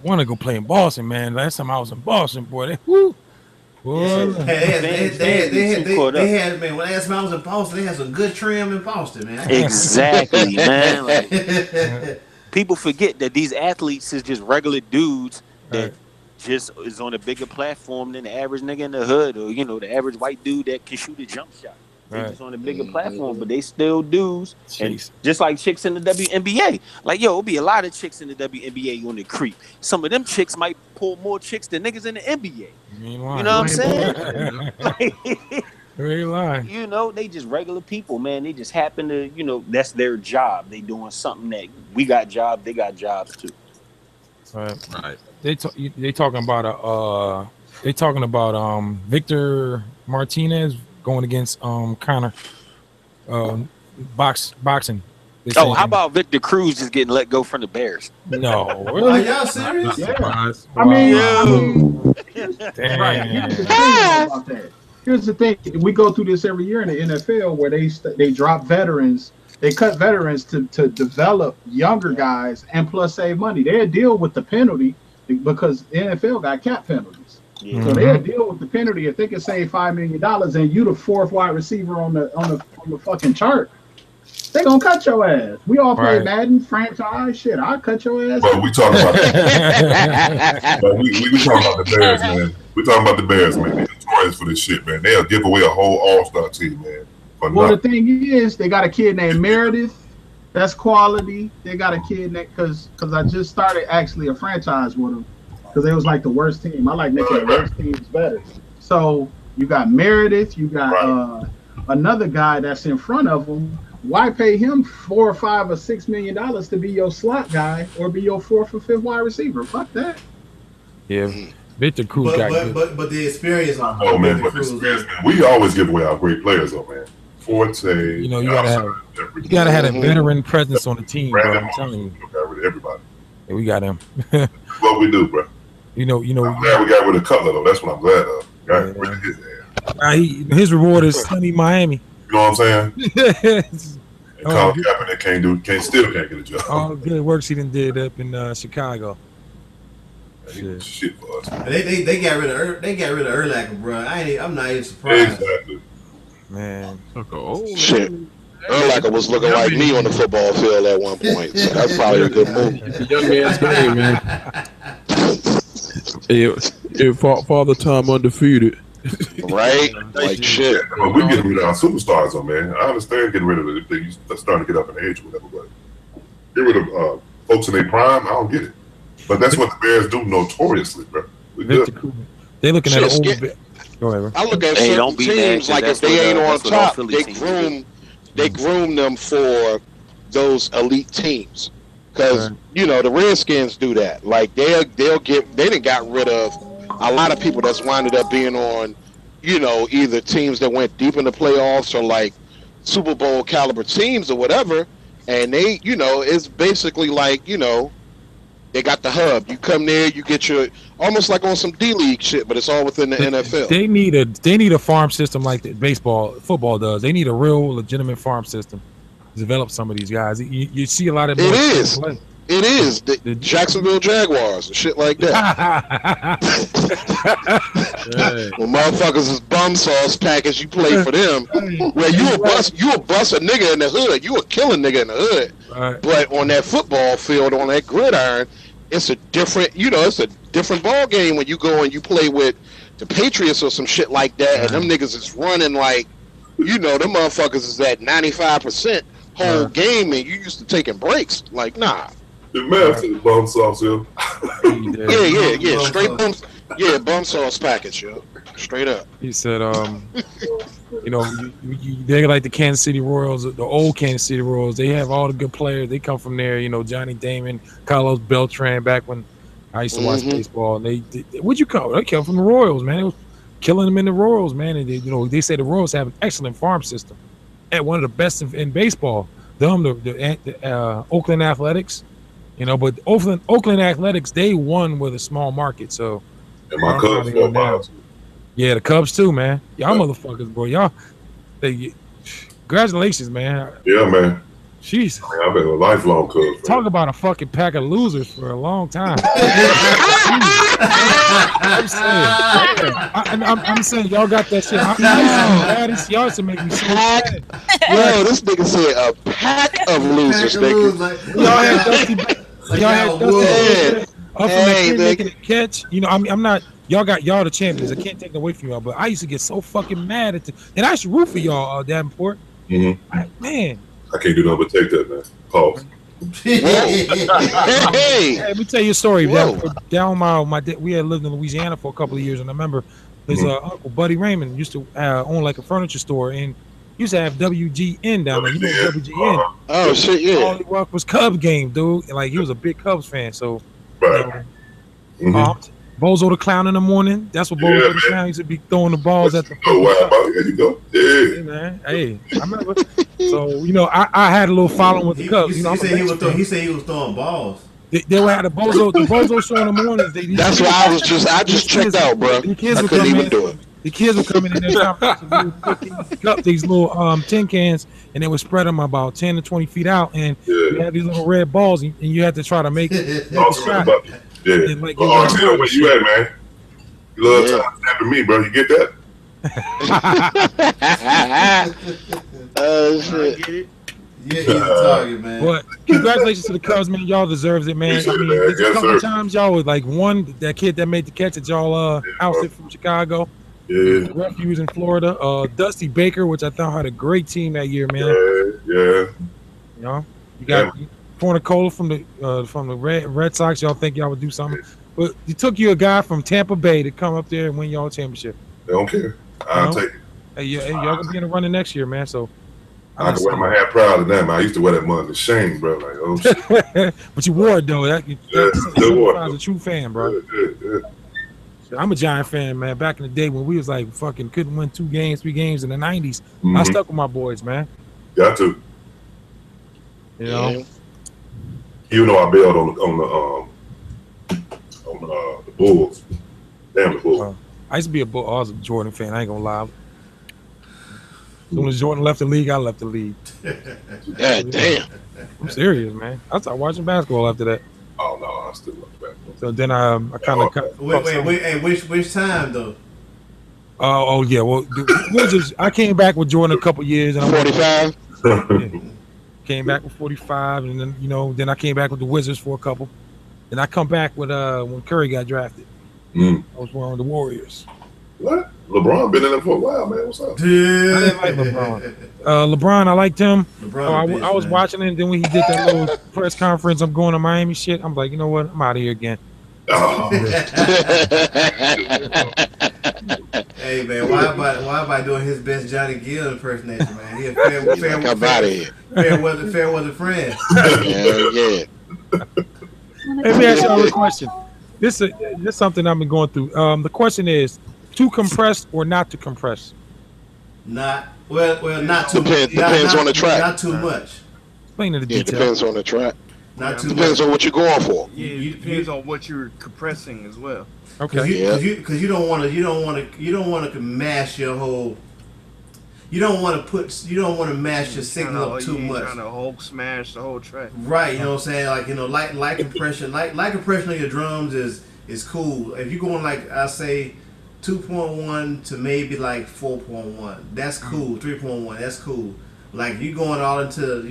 want to go play in Boston, man. Last time I was in Boston, boy, woo. They had man. When last time I was in Boston, they had some good trim in Boston, man. Exactly, man. Like, people forget that these athletes is just regular dudes that just is on a bigger platform than the average nigga in the hood, or the average white dude that can shoot a jump shot. They just on a bigger platform, but they still dudes. And just like chicks in the WNBA. Like, it'll be a lot of chicks in the WNBA on the creep. Some of them chicks might pull more chicks than niggas in the NBA. You know what I'm saying? Very lying. They just regular people, man. They just happen to, that's their job. They doing something that we got jobs, they got jobs too. Right. They talking about Victor Martinez going against Connor boxing. How about Victor Cruz just getting let go from the Bears? No, really? Are y'all serious? Yeah. Damn. Here's the thing: we go through this every year in the NFL, where they drop veterans, they cut veterans to develop younger guys and plus save money. They deal with the penalty because the NFL got cap penalties. Yeah. So they'll deal with the penalty if they can save $5 million and you the fourth wide receiver on the fucking chart. They gonna cut your ass. We all play Madden franchise shit. I'll cut your ass. But we talking about we talking about the Bears, man. We talking about the Bears, man. They're notorious for this shit, man. They'll give away a whole all-star team, man. Well, the thing is, they got a kid named Meredith. That's quality. They got a kid because I just started actually a franchise with them. Because they was like the worst team. I like making the worst teams better. So you got Meredith, you got another guy that's in front of them. Why pay him $4 or $5 or $6 million to be your slot guy or be your fourth or fifth wide receiver? Fuck that. Yeah, Victor Cruz got good. But the experience on man, but the experience, man. We always give away our great players, though, man. Forte, you gotta have a veteran presence on the team, bro. I'm telling you. Got rid of everybody. Yeah, we got him. That's what we do, bro. I'm glad we got rid of Cutler, though. That's what I'm glad of. Got rid of his ass. His reward is sunny Miami. You know what I'm saying? And Colin Kaepernick can't get a job. All the good works he done did up in Chicago. Shit for us. They got rid of Urlacher, bro. I'm not even surprised. Exactly. Man, shit. Urlacher was looking like me on the football field at one point, so that's probably a good move. It's a young man's game, man. Father time undefeated. Right? Like shit. But we get rid of our superstars, though, man. I understand getting rid of it if they're starting to get up in age or whatever, but get rid of folks in their prime, I don't get it. But that's what the Bears do notoriously, bro. They looking at old. I look at certain teams like if they ain't on top, they groom them for those elite teams. Because the Redskins do that. Like they done got rid of a lot of people that's winded up being on, either teams that went deep in the playoffs or like Super Bowl caliber teams or whatever. And they, it's basically like, they got the hub. You come there, you get your almost like on some D-League shit, but it's all within the NFL. They need a farm system like the football does. They need a real legitimate farm system to develop some of these guys. You see a lot of It is the Jacksonville Jaguars and shit like that. When motherfuckers is bum sauce package, you play for them. Where you a bust a nigga in the hood. You a killing nigga in the hood. Right. But on that football field, on that gridiron, it's a different. It's a different ball game when you go and you play with the Patriots or some shit like that, and them niggas is running like you know, them motherfuckers is at 95% whole game, and you used to taking breaks. Like, nah. The man said bum sauce, yo. Yeah. Straight bum. Yeah, bum sauce package, yo. Straight up. He said, you know, they're like the Kansas City Royals, the old Kansas City Royals. They have all the good players. They come from there. You know, Johnny Damon, Carlos Beltran. Back when I used to watch baseball, and they what'd you call it? They come from the Royals, man. It was killing them in the Royals, man. And they, you know, they say the Royals have an excellent farm system, and one of the best in baseball. The Oakland Athletics, you know, but Oakland Athletics, they won with a small market, so. And my Cubs go miles. Yeah, the Cubs too, man. Y'all motherfuckers, bro. Y'all, congratulations, man. Yeah, man. Jesus. I mean, I've been a lifelong Cubs. Talk about a fucking pack of losers for a long time. I'm saying y'all got that shit. Y'all should make me so mad. Yo, this nigga said a pack of losers, nigga. Y'all had Dusty. Making a catch. You know, I'm not. Y'all the champions. I can't take it away from y'all. But I used to get so fucking mad and I used to root for y'all, Davenport. Man. I can't do nothing but take that, man. Pause. Hey, let me tell you a story. Down we had lived in Louisiana for a couple of years, and I remember his uncle Buddy Raymond used to own like a furniture store, and used to have WGN down there. You know WGN? Oh shit, yeah. All he watched was Cubs game, dude. And, like, he was a big Cubs fan, so. Right. Bozo the Clown in the morning. That's what Bozo the Clown used to be throwing the balls at the. Oh wow! There you go. Yeah. Hey, man. Hey, I remember. So you know, I had a little following with the Cubs. You know, he said he was throwing balls. They were at the Bozo show in the mornings. That's why I just checked out, bro. I couldn't even do it. The kids would come in and pick up these little tin cans, and they would spread them about 10 to 20 feet out, and you had these little red balls, and you had to try to make a shot. Yeah. Like, Tell where you at, man. You love time after me, bro. You get that? Shit. Get it? Yeah, he's a target, man. But congratulations to the Cubs, man. Y'all deserves it, man. I mean, there's a couple times y'all was like that kid that made the catch that y'all ousted from Chicago. Yeah. Refuge in Florida. Dusty Baker, which I thought had a great team that year, man. Yeah. You know, you got Fornicola from the Red Sox. Y'all think y'all would do something, but you took you a guy from Tampa Bay to come up there and win y'all a championship. They don't care. I'll take it. Hey, y'all gonna be in the running next year, man. So I can wear my hat proud of that, man. I used to wear that mug to shame, bro. Like, oh shit. But you wore it though. That was a true fan, bro. Yeah. I'm a Giant fan, man. Back in the day when we was like fucking couldn't win 2 games, 3 games in the 90s, I stuck with my boys, man. Got to. You know. Even though I bailed on the Bulls. Damn the Bulls. I used to be I was a Jordan fan. I ain't gonna lie. As soon as Jordan left the league, I left the league. God damn. I'm serious, man. I started watching basketball after that. Oh no, I still love basketball. So then I kind of which time though? Oh yeah. Well, I came back with Jordan a couple years, and 45. Came back with 45, and then then I came back with the Wizards for a couple. Then I come back with when Curry got drafted. I was one of the Warriors. What? LeBron been in there for a while, man. What's up? I didn't like LeBron. LeBron, I liked him. I was watching it, and then when he did that little press conference, I'm going to Miami shit. I'm like, you know what? I'm out of here again. Oh. Hey man, why am I doing his best Johnny Gill impersonation, man? He a fair weather friend. Yeah. Let me ask you a question. This is something I've been going through. The question is, to compress or not to compress? Not too. Depends on the track. Not too much. Explain the details. Depends on the track. Not too depends much. on what you're going for. Yeah, it depends on what you're compressing as well. Okay. Because you don't want to mash your whole. You don't want to mash your signal up too much. Trying to Hulk smash the whole track. Right. You know what I'm saying? Like light compression. Light compression on your drums is cool. If you're going like I say 2.1 to maybe like 4.1, that's cool. 3.1, that's cool. Like you going all into the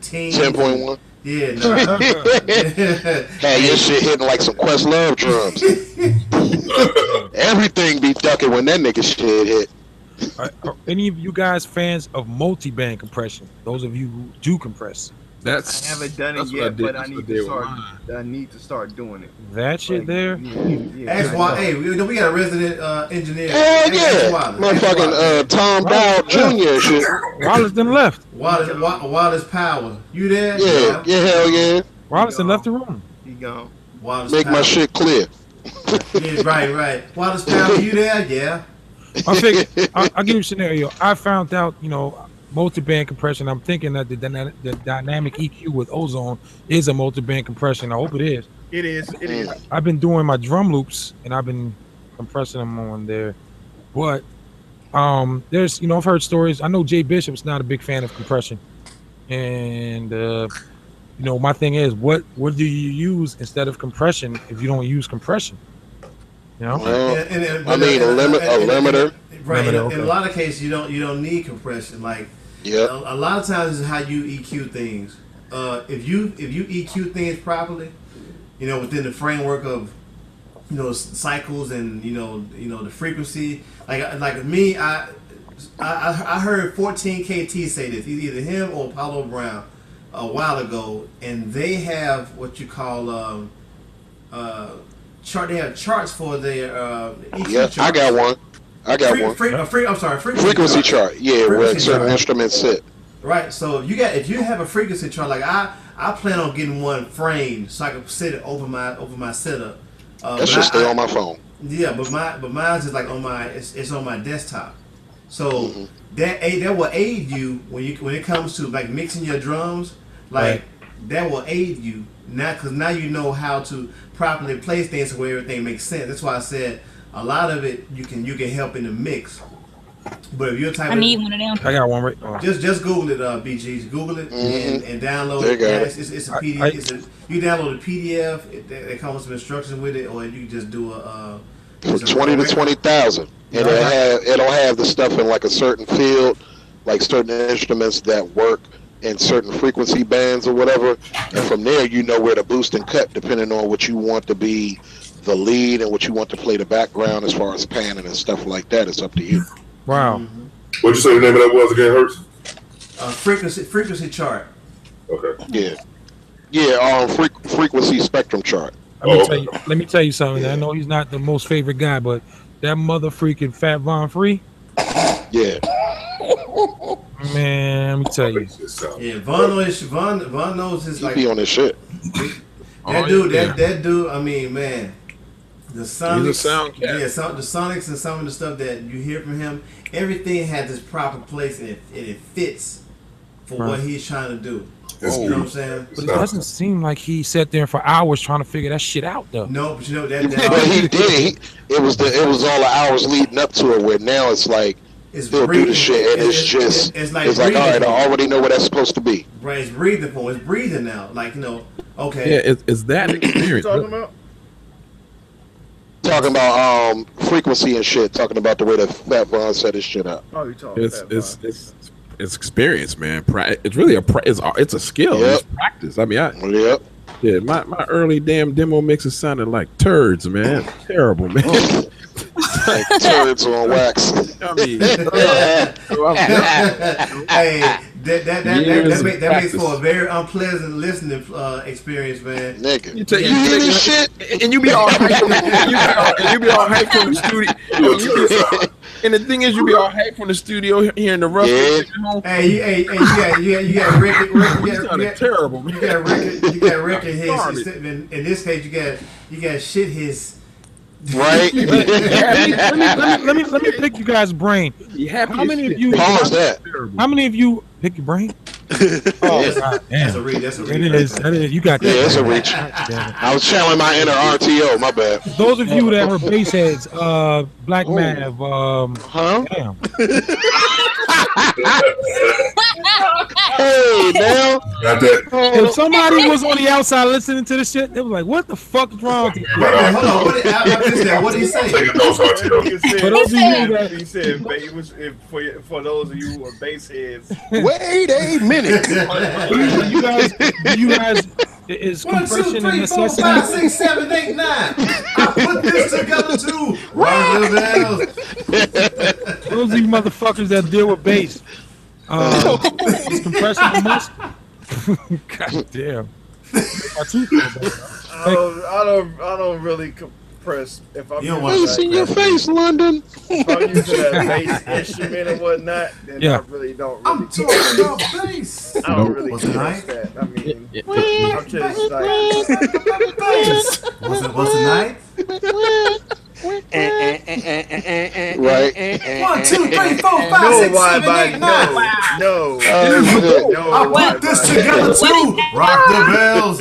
team. 10.1. Yeah, no. Hey, your shit hitting like some Questlove drums. Everything be ducking when that nigga shit hit. Are any of you guys fans of multi-band compression? Those of you who do compress. I haven't done it yet, but I need to start doing it. That shit there. Ask why. Hey, we got a resident engineer. Hell yeah, motherfucking Tom Dowd Jr. shit. Wallace done left. Wallace Power, you there? Yeah, hell yeah. Wallace done left the room. He gone. Wallace Make Power. my shit clear. Yeah, right. Wallace Power, you there? Yeah. I think I'll give you a scenario. I found out, multi-band compression. I'm thinking that the dynamic EQ with Ozone is a multi-band compression. I hope it is. It is. I've been doing my drum loops and I've been compressing them on there. But there's, I've heard stories. I know Jay Bishop's not a big fan of compression. And, my thing is, what do you use instead of compression if you don't use compression? Well, a limiter. Right. In a lot of cases, you don't need compression. Like, a lot of times is how you EQ things. If you EQ things properly, within the framework of cycles and the frequency. Like me, I heard 14 KT say this. Either him or Apollo Brown a while ago, and they have what you call chart. They have charts for their EQ charts. I got one. Frequency chart. Yeah, where certain instruments sit. Right. So if you have a frequency chart, like I plan on getting one framed so I can sit it over my setup. That should stay on my phone. Yeah, but mine's is like it's on my desktop. So that will aid you when it comes to like mixing your drums. Like that will aid you because now you know how to properly place things where everything makes sense. That's why I said a lot of it you can help in the mix. But if you're type, I need one of them. I got one right. Just Google it, BGs. Google it and download it. It's a PDF. You download a PDF. It comes with some instructions with it, or you can just do a for 20 to 20,000, and it'll have the stuff in like a certain field, like certain instruments that work in certain frequency bands or whatever, and from there you know where to boost and cut depending on what you want to be the lead and what you want to play the background as far as panning and stuff like that. It's up to you. Wow. What'd you say the name of that was again, Hurts? Frequency chart. Okay. Yeah, frequency spectrum chart. Let me tell you something. I know he's not the most favorite guy, but that mother freaking Fat Von Free. Yeah. Man, let me tell you. Yeah, Von knows his like. He be on his shit. That dude. I mean, man. The Sonics, he's a sound cat. the Sonics and some of the stuff that you hear from him, everything has this proper place and it fits for what he's trying to do. You know what I'm saying? But it doesn't seem like he sat there for hours trying to figure that shit out, though. No, but you know that. But he did. It was all the hours leading up to it. Where now it's like he'll do the shit, and it's like all right, I already know what that's supposed to be. Right, it's breathing for. It's breathing now. Like okay. Yeah, it's that experience. Talking about? Talking about frequency and shit. Talking about the way that Fat Von set his shit up. Oh, you talking? It's experience, man. It's really it's a skill. It's practice. I mean, my early damn demo mixes sounded like turds, man. Terrible, man. Like turds on wax. I mean, hey, that makes for a very unpleasant listening experience, man. Nigga, you hear this shit, and you be all hyped from the studio. And the thing is, you be all hyped from the studio hearing the rough. Hey, you got record. Terrible, man. You got record his. In this case, you got shit his. Right. let me pick you guys' brain. How many of you? Pause that. How many of you pick your brain? Oh, God, that's a reach. That is. You got that. Yeah, that's a reach. I was channeling my inner RTO. My bad. Those of you that were bass heads, Black Mav, damn. Hey, now. If somebody was on the outside listening to this shit, they was like, "What the fuck is wrong with you?" Hold on. What did he say? For those of you that he said, for those of you who are bass heads. Wait a minute. you guys, is 1, 2, compression 3, a 4, necessity? 5, 6, 7, 8, 9. I put this together too. those of you motherfuckers that deal with bass, is compression a must? God damn. My tooth I don't really compress if I'm in your face, London. If I'm using a bass instrument or whatnot, then I really don't. I'm talking about bass. I don't really compress that. I mean, I'm just like bass. What's the night? Right. 1, 2, 3, 4, 5, 6, 7, 8, 9. No. I put this together too. Rock the bells.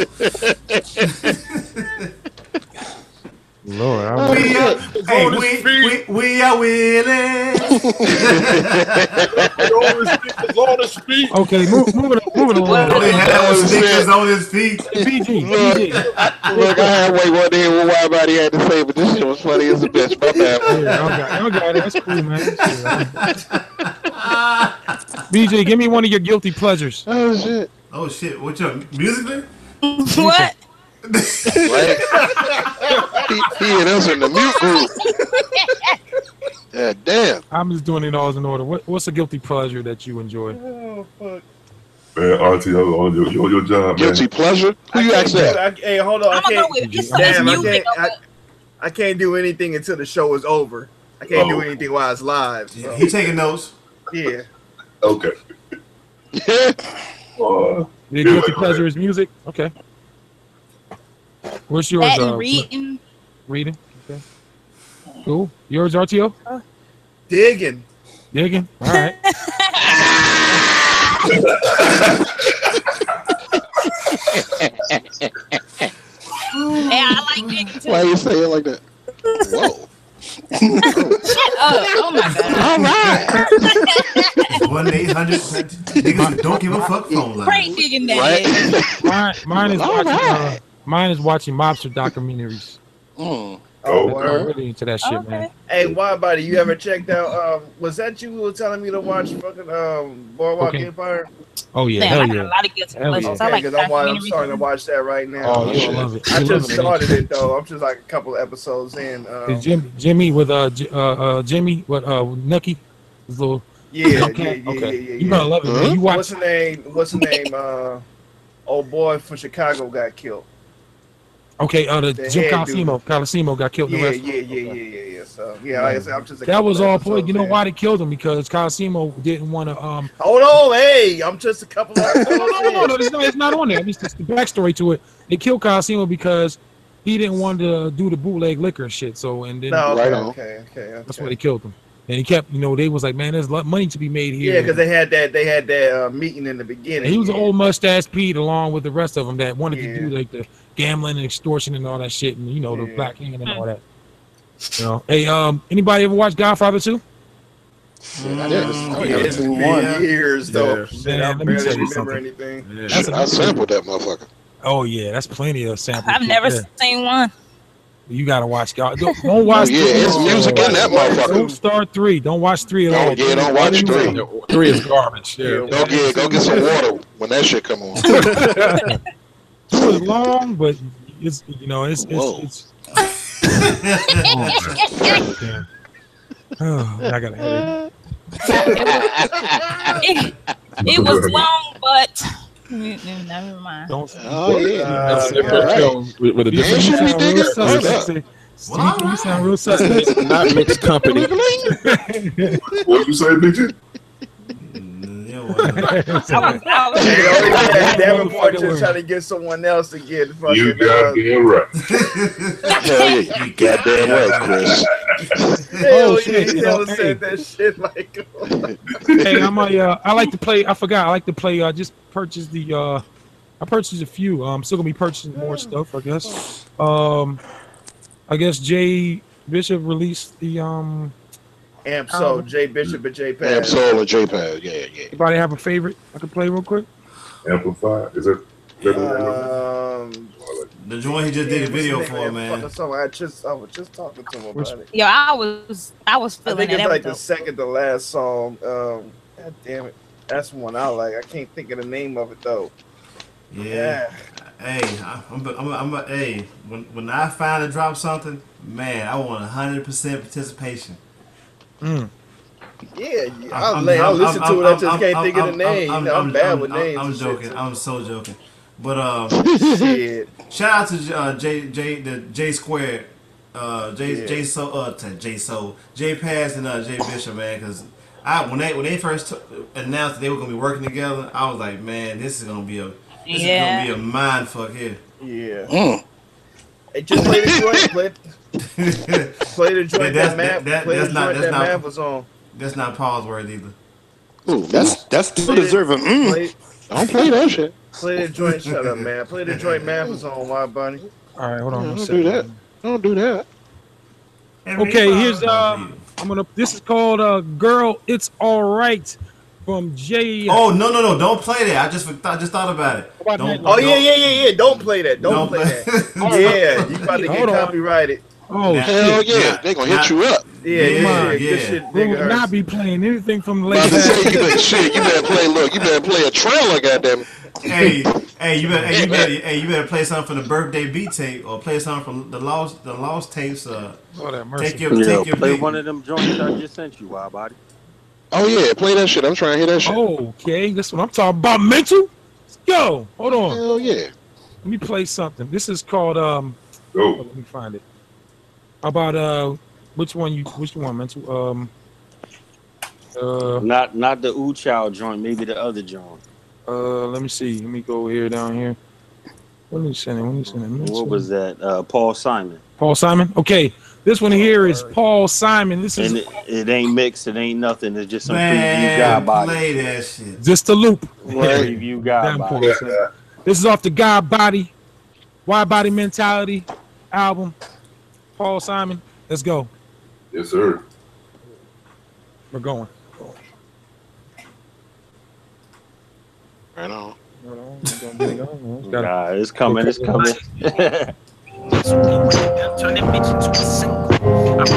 Lord, we are willing. Okay, moving along. They had stickers on his feet. BG. Look, I had wait one to hear what Widebody had to say, but this shit was funny as a bitch. My bad. Yeah, I got it. That's cool, man. BJ, give me one of your guilty pleasures. Oh shit. What's your musically? What? Right? he and us in the mute group. Yeah, damn. I'm just doing it all in order. What's a guilty pleasure that you enjoy? Oh fuck. Man, Auntie, on your job, guilty man. pleasure? Who you ask that? Hey, hold on. I can't do anything until the show is over. I can't do anything while it's live. So. Yeah, he taking notes. Yeah. Okay. Your guilty pleasure is music? Okay. What's yours? Reading. Reading. Okay. Cool. Yours, RTO? Digging. All right. Hey, I like digging too. Why you say it like that? Whoa. Shut up. Oh my god. All right. 1-800 niggas don't give a fuck phone line. Great digging that. Right? Mine is watching mobster documentaries. I'm really into that shit, man. Hey, Widebody, you ever checked out? Was that you who was telling me to watch fucking Boardwalk Empire? Oh yeah, Damn, hell I got yeah. a lot of guilty pleasures. Okay, because I'm starting to watch that right now. Oh, you love it. I just started it though. I'm just like a couple of episodes in. Jimmy with Jimmy with Nucky, his little yeah. You gotta love it, man. You watch. What's the name? Old boy from Chicago got killed. Okay, Jim Colosimo got killed. Yeah. So like I said, I'm just. That was all point. You know why they killed him? Because Colosimo didn't want to. Hold on, hey, I'm just a couple of. No, it's not on there. It's the backstory to it. They killed Colosimo because he didn't want to do the bootleg liquor and shit. So and then okay. That's why they killed him. And he kept, they was like, man, there's money to be made here. Yeah, because they had that meeting in the beginning. And he was an old mustache Pete along with the rest of them that wanted to do like the gambling and extortion and all that shit, and the black hand and all that. Hey, anybody ever watch Godfather 2? It's been years though. I barely remember anything. I sampled that motherfucker. Oh yeah, that's plenty of samples. I've never seen one. You gotta watch God. Don't watch. It's music in that motherfucker. Don't start 3. Don't watch 3 at all. Don't watch 3. 3 is garbage. Yeah. Go get some water when that shit come on. 2 is long, but it's I gotta have it. It was long, but never mind. Don't. With a different. You sound real suspect. Not mixed company. What you say, bitch? Davenport just trying to get someone else to get fucking. You goddamn right. You goddamn right, Chris. Hell yeah, he never said that shit like. Hey, I like to play. I forgot. I like to play. I just purchased the. I purchased a few. I'm still gonna be purchasing more stuff, I guess. I guess Jay Bishop released the Amp Soul, Jay Bishop and Jay Pad. Amp Soul and Jay Pad, yeah. Anybody have a favorite I can play real quick? Amplify. Is it? The joint he just did a video for, man. I was just talking to him about it. Yo, I was feeling I think it's like the second to last song. God damn it. That's one I like. I can't think of the name of it though. Yeah. Hey, hey, when I finally drop something, man, I want 100% participation. Yeah, I listen to it. I just can't think of the name. I'm bad with names. I'm joking. I'm so joking. But shit. Shout out to J Squared, J Paz and J Bishop, man, because when they first announced that they were gonna be working together, I was like, man, this is gonna be a mind fuck here. Yeah. Hey, just play the joint. Play the joint. That map was on. That's not pause word either. Ooh, that's still deserving. Don't play that shit. Play the joint. Shut up, man. Play the joint. Map was on. WIDEBODY. All right, hold on. Don't do that. Don't do that. Okay, here's this is called "Girl, It's All Right" from Jay. Oh no, don't play that. I just thought about it. Yeah. Don't play that. Don't play that. Yeah, you about to get copyrighted. Oh hell yeah, they gonna hit you up. Yeah. Good shit, we will not be playing anything from the late. You better play. Look, you better play a trailer, goddamn. Hey, you better play something from the birthday beat tape or play something from the lost tapes. Take your play one of them joints I just sent you, WIDEBODY. Oh yeah, play that shit. I'm trying to hear that shit. Okay, this one I'm talking about. Mental. Let's go. Hold on. Hell yeah. Let me play something. This is called let me find it. How about which one, Mental? Not the Ooh Child joint, maybe the other joint. Let me see. Let me go down here. What are you sending? What was that? Paul Simon. Paul Simon? Okay. This one here is Paul Simon. This is it ain't mixed, it ain't nothing. It's just some preview WIDEBODY. Play that shit. Just a loop. Preview WIDEBODY. This is off the WIDEBODY Mentality album. Paul Simon. Let's go. Yes, sir. We're going. Right on. It's coming. Turn that bitch into a single. I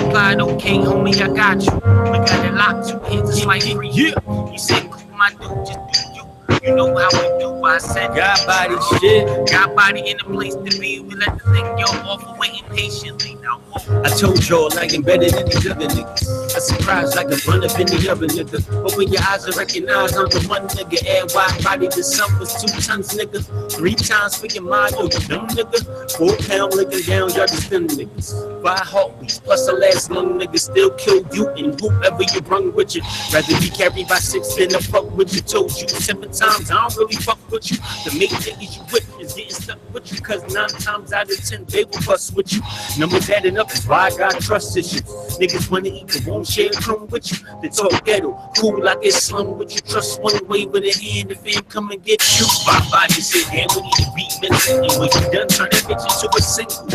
replied, okay, homie, I got you. We got it locked, 2 hands just like free. Yeah. He said, cool, my dude, just do you. You know how we do. I said, WIDEBODY shit. WIDEBODY in the place to be. We let the thing go off and waiting patiently. Now, I told y'all like embedded in these other niggas. A surprise like a run up in the other nigga. But when your eyes are recognized, I'm the one nigga. And WIDEBODY, the sum was 2 tons, nigga. 3 times for your mind, yo, you dumb nigga. 4 pound licking down, y'all just them niggas. 5 heartbeats plus a last lung nigga. Still kill you and whoever you brung with you. Rather be carried by 6 than a fuck with you. Told you 7 times, I don't really fuck with you. The main niggas you with is getting stuck with you. Cause 9 times out of 10, they will bust with you. Numbers adding up is why I got trust issues. Niggas wanna eat but won't share a crumb with you. They talk ghetto, cool like it's slum with you. Trust one way with a hand if it come and get you. WIDEBODY said, damn, we need to beat mentally. And when you done, turn that bitch into a single. I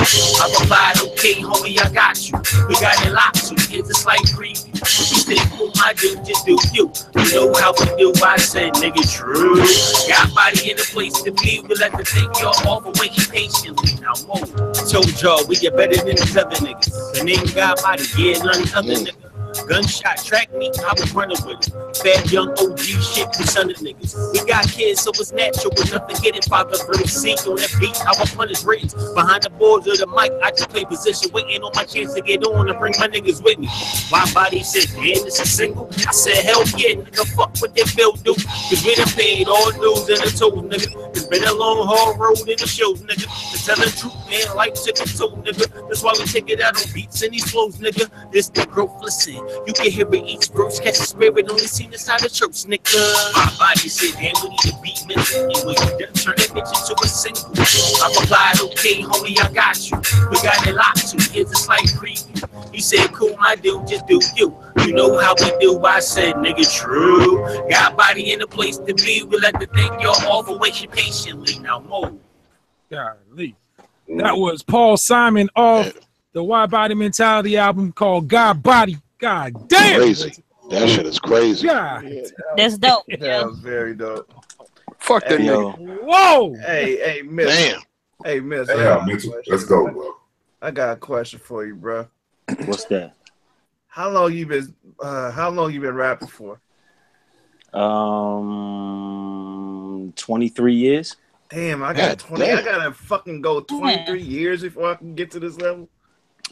replied, okay, homie, I got you. We got it locked, 2 hands just like preview. You said, cool, my dude, just do you. You know how we do. I said, nigga, true. WIDEBODY in the place to be. We let the thing y'all off and waiting patiently. Now, whoa. Told y'all we get better than these other niggas. The name WIDEBODY, yeah, none other nigga. Gunshot track me, I was running with it. Fat young OG shit with son of niggas. We got kids, so it's natural enough to get it. Father really see on that beat, how I punish rings. Behind the boards of the mic, I just play position, waiting on my chance to get on and bring my niggas with me. WIDEBODY said, damn, this is single. I said, hell yeah, nigga, fuck what they bill do. Cause we done paid all dues and the tolls, nigga. It's been a long, hard road in the shows, nigga. To tell the truth, man, life took a toll, nigga. That's why we take it out on beats and these flows, nigga. This the growth, listen. You can hear it each verse, catch the spirit, only seen inside the church, nigga. WIDEBODY said, damn, we need to beat mentally. And when you done, turn that bitch into a single. I replied, okay, homie, I got you. We got it locked, 2 hands just like preview. He said, cool, my dude, just do you. You know how we do. I said, nigga, true. WIDEBODY in the place to be. We let the thing y'all off and waiting patiently. Now, move. Golly. That was Paul Simon off the WIDEBODY Mentality album called WIDEBODY. God damn. Crazy. That shit is crazy. God. That's dope. That was very dope. Fuck that nigga. Whoa. Hey, Miss. Damn. Hey, Miss. Yeah, let's go, bro. I got a question for you, bro. What's that? How long you been rapping for? 23 years. Damn, I got 20. I gotta fucking go 23 years before I can get to this level.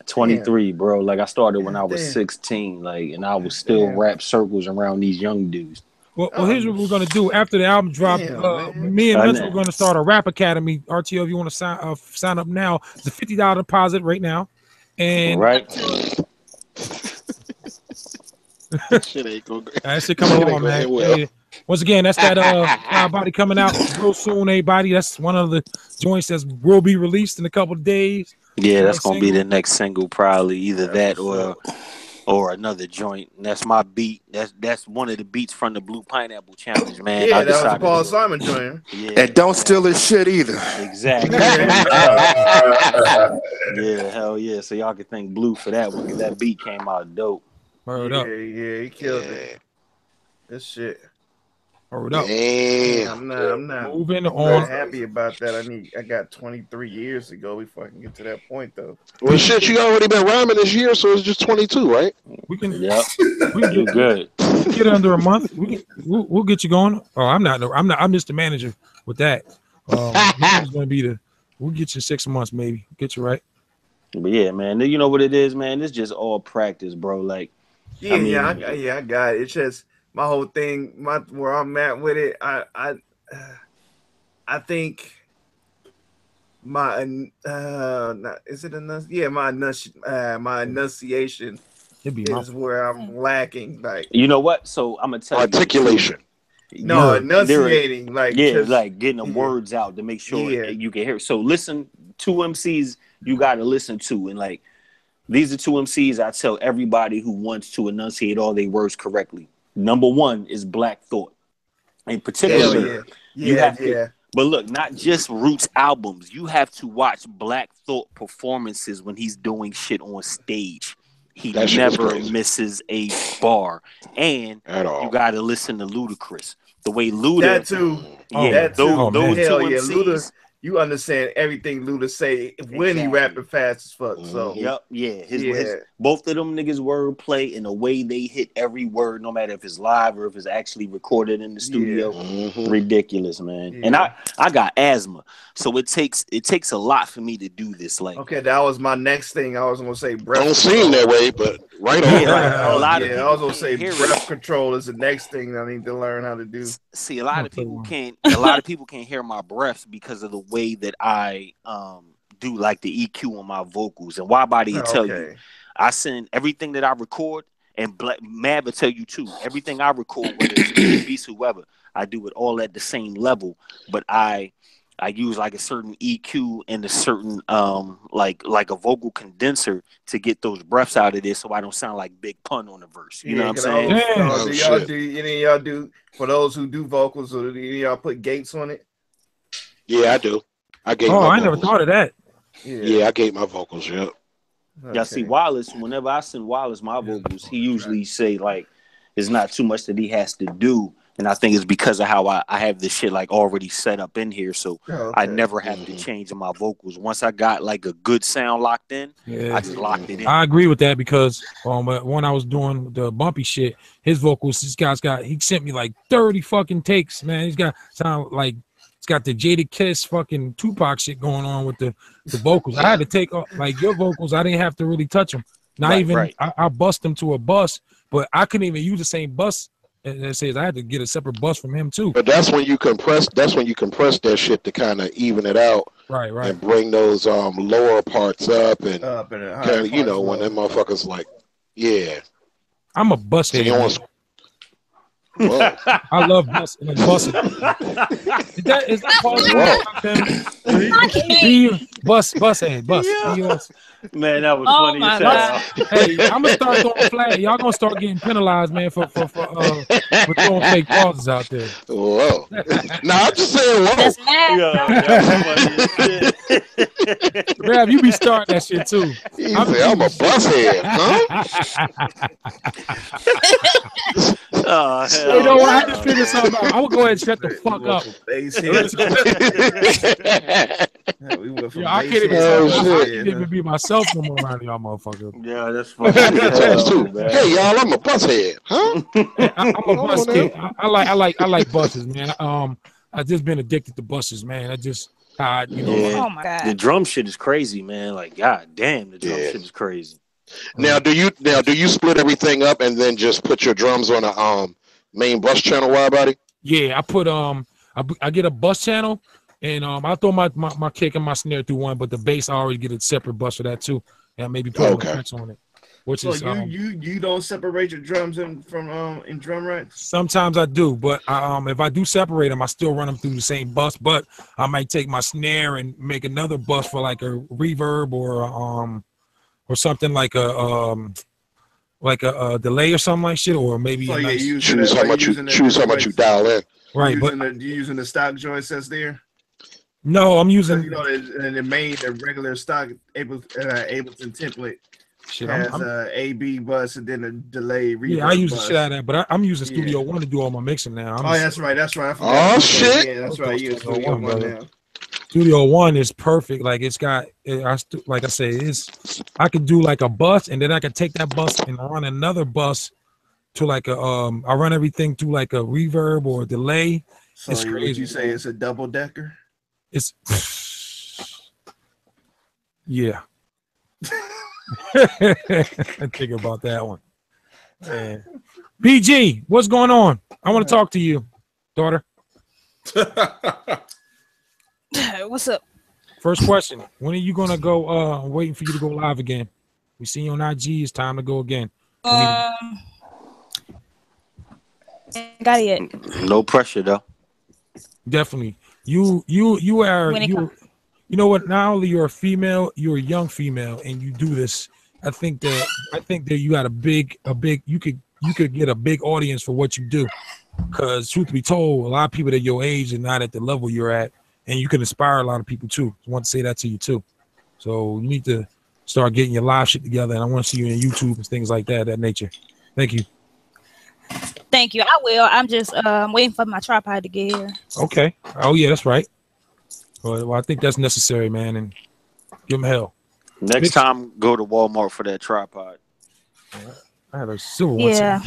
23, bro. Like I started when I was 16, like, and I was still rap circles around these young dudes. Well, here's what we're gonna do after the album drop. Me and Mental are gonna start a rap academy. RTO, if you want to sign up now, it's a $50 deposit right now, and that shit ain't going. That shit coming along, man. Hey, once again, that's that body coming out real soon, everybody. That's one of the joints that will be released in a couple of days. Yeah, that's gonna be the next single, probably either that or another joint. And that's my beat. That's one of the beats from the Blue Pineapple Challenge, man. Yeah, that was Paul Simon joint. Yeah, and don't steal his shit either. Exactly. Yeah, hell yeah. So y'all can thank Blue for that one, because that beat came out dope. Yeah, he killed it. This shit. Hold up. I'm not moving on. Happy about that. I got 23 years to go before I can get to that point, though. Well, shit, you already been rhyming this year, so it's just 22, right? We can. Yeah. We can get good. Get under a month. We'll get you going. Oh, I'm just the manager with that. It's gonna be we'll get you 6 months, maybe. Get you right. But yeah, man. You know what it is, man. It's just all practice, bro. Like. I got it. It's just my whole thing. Where I'm at with it. I think my my enunciation is where I'm lacking. Like, you know what? So I'm gonna tell articulation. No, enunciating. Like, like getting the words out to make sure you can hear. So listen, 2 MCs you got to listen to, and like. These are 2 MCs I tell everybody who wants to enunciate all their words correctly. Number 1 is Black Thought. In particular, you have to, but look, not just Roots albums. You have to watch Black Thought performances when he's doing shit on stage. He never misses a bar. And you got to listen to Ludacris. The way Luda... That too. Those 2 MCs... Luda, you understand everything Luda say when he rapping fast as fuck. So his both of them niggas word play in a way they hit every word, no matter if it's live or if it's actually recorded in the studio. Ridiculous, man. And I got asthma, so it takes a lot for me to do this. Like, okay, that was my next thing. I was gonna say breath. Don't seem that way, but right on. A lot of I was gonna say breath control is the next thing I need to learn how to do. See, a lot of people can't hear my breaths because of the way that I do like the EQ on my vocals. And WIDEBODY will tell you, I send everything that I record, and Mav will tell you too, everything I record, whether it's beats, whoever, I do it all at the same level, but I use like a certain EQ and a certain like a vocal condenser to get those breaths out of there, so I don't sound like Big Pun on the verse. You know what I'm saying? Do any of y'all do, for those who do vocals, or do any of y'all put gates on it? Yeah, I do. I gate. I never thought of that. Yeah, I gate my vocals. Yeah. Y'all see, Wallace. Whenever I send Wallace my vocals, he usually say like, "It's not too much that he has to do." And I think it's because of how I have this shit like already set up in here, so I never have to change my vocals. Once I got like a good sound locked in, I just locked it in. I agree with that, because when I was doing the bumpy shit, his vocals, he sent me like 30 fucking takes, man. He's got sound like it's got the Jada Kiss fucking Tupac shit going on with the vocals. I had to take like your vocals. I didn't have to really touch them. I bust them to a bus, but I couldn't even use the same bus. And it says I had to get a separate bus from him too. But that's when you compress. That's when you compress that shit to kind of even it out, right, and bring those lower parts up and kinda, you know, when them motherfuckers like, I'm a bus head. I love busting. Is that bus head? Man, that was funny as hell. Hey, I'm gonna start throwing flags. Y'all gonna start getting penalized, man, for throwing fake pauses out there. Whoa. No, I'm just saying whoa. That's mad. Brad, you be starting that shit too. I'm a bus head, huh? Oh, hell. You know what? I just figured something out. I will go ahead and shut the fuck up. I can't even be myself no more around y'all motherfuckers. Yeah, that's funny. Hey, y'all, I'm a bus head, huh? I'm a bus kid. I like buses, man. I just been addicted to buses, man. You know, Yeah. Oh my God. The drum shit is crazy, man. Like, god damn, the drum shit is crazy. Now, do you split everything up and then just put your drums on a main bus channel, Widebody? Yeah, I put I get a bus channel, and I throw my kick and my snare through one, but the bass I already get a separate bus for that too, and maybe put effects on it. Which so is you don't separate your drums in drum racks? Sometimes I do, but if I do separate them, I still run them through the same bus. But I might take my snare and make another bus for like a reverb or something like a delay or something like shit, or maybe So choose how much you dial in. Right, but you using the stock joints that's there? No, I'm using the regular stock Ableton template. Shit, has A B bus and then a delay reverb. Yeah, I use the bus. shit out of that, but I'm using Studio One to do all my mixing now. That's right. I forgot. Oh shit! Yeah, that's right. You use Studio One now. Studio One is perfect. Like it's got, like I say, I could do like a bus, and then I could take that bus and run another bus to like a I run everything to like a reverb or a delay. So it's crazy. Would you say it's a double decker? It's yeah. Think about that one. Man. BG, what's going on? I want to talk to you, daughter. What's up? First question. When are you gonna go? I'm waiting for you to go live again. We see you on IG. It's time to go again. Got it yet. No pressure though. Definitely. You know what? Not only you're a female, you're a young female, and you do this. I think that you got a big you could get a big audience for what you do. Because truth be told, a lot of people at your age are not at the level you're at, and you can inspire a lot of people too. I want to say that to you too. So you need to start getting your live shit together, and I want to see you on YouTube and things like that nature. Thank you. Thank you. I will. I'm just waiting for my tripod to get here. Okay. Oh yeah, that's right. Well, I think that's necessary, man, and give them hell. Next time, go to Walmart for that tripod. I had a silver one. Yeah.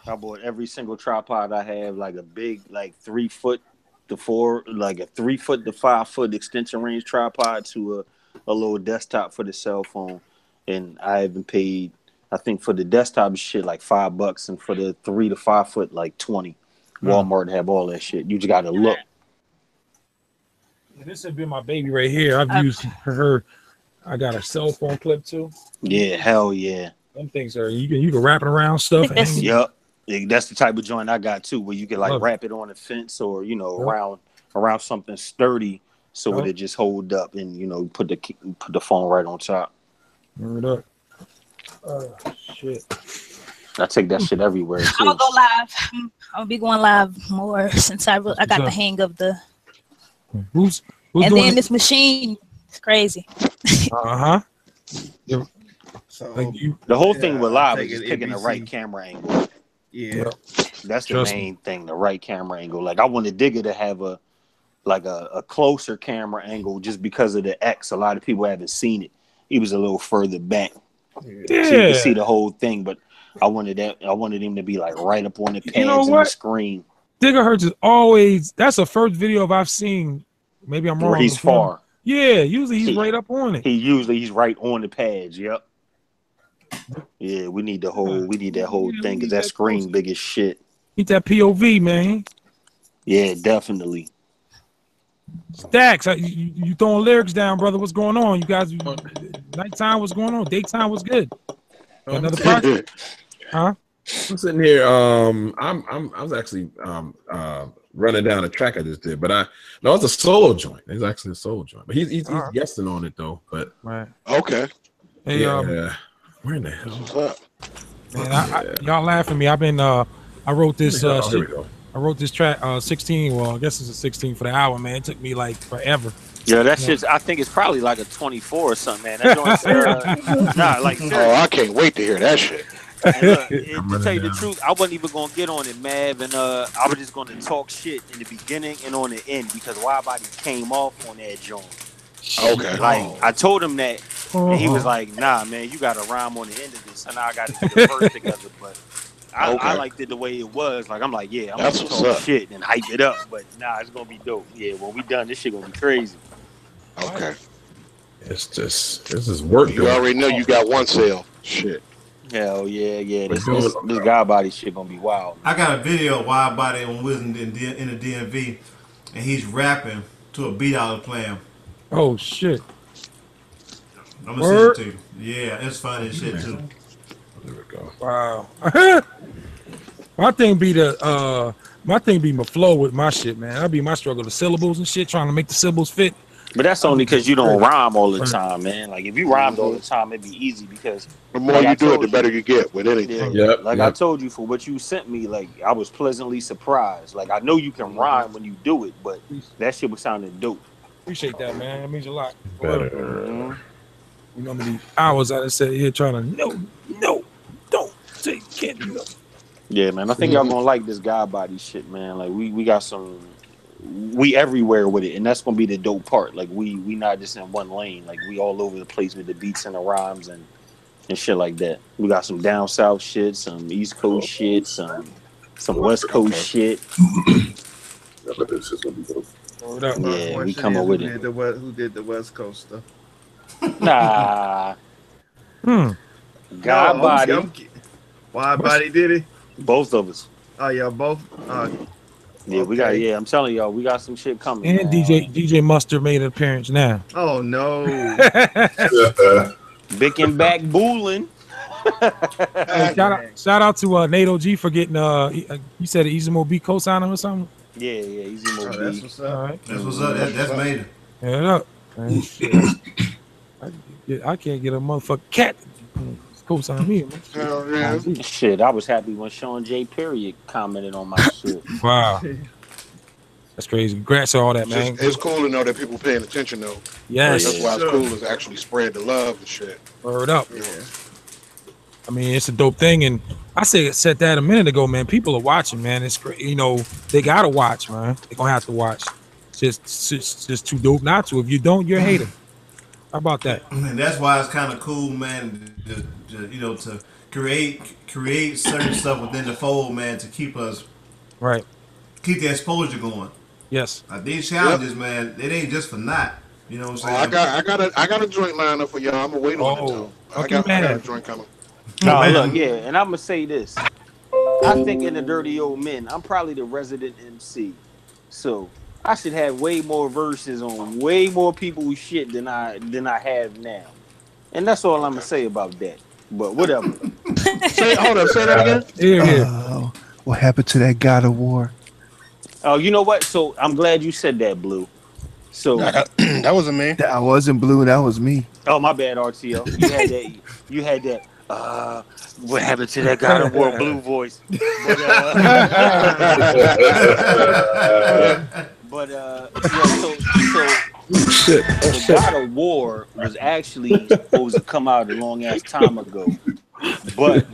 I bought every single tripod I have, like a big, like 3 foot to 4, like a 3 foot to 5 foot extension range tripod to a little desktop for the cell phone, and I haven't paid. I think for the desktop shit like $5, and for the 3 to 5 foot like 20. Walmart have all that shit. You just gotta look. This has been my baby right here. I've used her. I got a cell phone clip too. Yeah, hell yeah. Them things are you can wrap it around stuff. Yep, that's the type of joint I got too, where you can like wrap it on a fence or around something sturdy, so it just hold up, and put the phone right on top. Remember that? Oh shit! I take that shit everywhere. I'm gonna go live. I'm gonna be going live more since I got the hang of the. Who's and then this machine is crazy. So the whole thing with live is just picking the right camera angle. Yeah, that's the main thing. The right camera angle. Like I want the Digger to have a closer camera angle just because of the X. A lot of people haven't seen it. He was a little further back, so you can see the whole thing. But I wanted him to be like right up on the pads and the screen. Gigahertz is always. That's the first video I've seen. Maybe I'm wrong. Where he's far. Yeah, usually he's right up on it. He's right on the pads. Yep. Yeah, we need that whole thing because that screen big as shit. Need that POV, man. Yeah, definitely. Stacks, you throwing lyrics down, brother? What's going on? You guys, nighttime, what's going on? Daytime was good. Another project, huh? I'm sitting here. I was actually running down a track I just did, but it's a solo joint. It's actually a solo joint, but he's guesting on it though. But okay. Hey, where in the hell? Man, y'all laughing at me. I've been I wrote this. Here we go. I wrote this track 16. Well, I guess it's a 16 for the album, man. It took me like forever. Yeah, that shit. I think it's probably like a 24 or something, man. That joint's, I can't wait to hear that shit. And look, to tell you the truth, I wasn't even gonna get on it, Mav, and I was just gonna talk shit in the beginning and on the end because Widebody came off on that joint. Okay. Like I told him that, and he was like, "Nah, man, you got to rhyme on the end of this, and I got to get the verse together." But I liked it the way it was. Like I'm like, yeah, I'm gonna talk shit and hype it up, but nah, it's gonna be dope. Yeah, when we done, this shit gonna be crazy. Okay. This is work. You already know you got one sale. Shit. Hell yeah. This guy body shit gonna be wild. I got a video of Wide Body when we was in the DMV, and he's rapping to a beat I was playing. Oh shit! I'm gonna send it to you. Yeah, it's funny as shit too. There we go. Wow. my thing be my flow with my shit, man. That'd be my struggle, the syllables and shit, trying to make the syllables fit. But that's only because you don't rhyme all the time, man. Like if you rhymed all the time, it'd be easy because the more you do it, the better you get with anything. Yeah, I told you, for what you sent me, like I was pleasantly surprised. Like I know you can rhyme when you do it, but that shit was sounding dope. Appreciate that, man. That means a lot. Better. You know how many hours I just sat here trying to don't say can't do nothing. Yeah, man. I think y'all gonna like this guy body shit, man. Like we got some. We everywhere with it, and that's gonna be the dope part. Like we not just in one lane. Like we all over the place with the beats and the rhymes and shit like that. We got some down south shit, some East Coast shit, some West Coast shit. Yeah, we coming with it. Who did the West Coast stuff? Nah. God body. Wide Body did it. Both of us. Oh yeah, both. Yeah, we got. Yeah, I'm telling y'all, we got some shit coming. And DJ Mustard made an appearance now. Oh no! Bick and back booling. Hey, shout out to Nate OG for getting you said an Easy Mo B co-signer or something. Yeah, Easy Mo B. That's what's up. All right. That's what's up. That's made it. Yeah, up. Man, shit. I can't get a motherfucking cat. Co-sign me, man. Shit, I was happy when Sean J. Period commented on my shit. Wow. That's crazy. Congrats on all that, man. It's cool to know that people paying attention, though. Yes. That's why it's cool is actually spread the love and shit. Word up. Yeah. I mean, it's a dope thing, and I said that a minute ago, man. People are watching, man. It's great. You know, they gotta watch, man. They're gonna have to watch. It's just too dope not to. If you don't, you're a hater. How about that? And that's why it's kind of cool, man. To create certain stuff within the fold, man, to keep us keep the exposure going. Yes. These challenges, man, it ain't just for naught. You know what I'm saying? I got a joint lined up for y'all. I'm gonna wait on it though. I got a joint coming. Look, and I'm gonna say this. I think in the Dirty Old Men, I'm probably the resident MC, so I should have way more verses on way more people's shit than I have now, and that's all I'm gonna say about that. But whatever. Say that again. Yeah. What happened to that God of War? Oh, you know what? So I'm glad you said that, Blue. So that wasn't me. I wasn't Blue. That was me. Oh, my bad, RTO. You had that. What happened to that God of War Blue voice? The God of War was actually supposed to come out a long ass time ago, but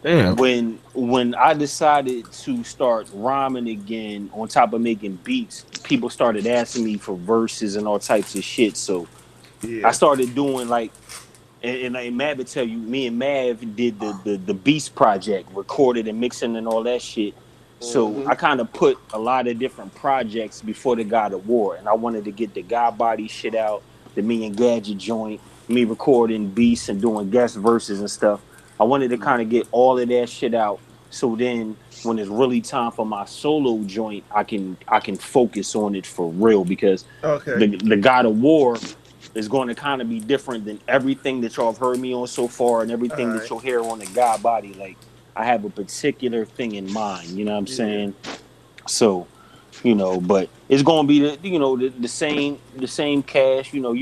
when I decided to start rhyming again on top of making beats, people started asking me for verses and all types of shit. So I started doing like, and Mav would tell you, me and Mav did the Beast project, recorded and mixing and all that shit. So I kind of put a lot of different projects before the God of War, and I wanted to get the God Body shit out, the Me and Gadget joint, me recording beats and doing guest verses and stuff. I wanted to kind of get all of that shit out, so then when it's really time for my solo joint, I can focus on it for real, because the God of War is going to kind of be different than everything that y'all have heard me on so far and everything that you'll hear on the God Body. Like, I have a particular thing in mind, you know what I'm saying? So, you know, but it's going to be the same cash. You know,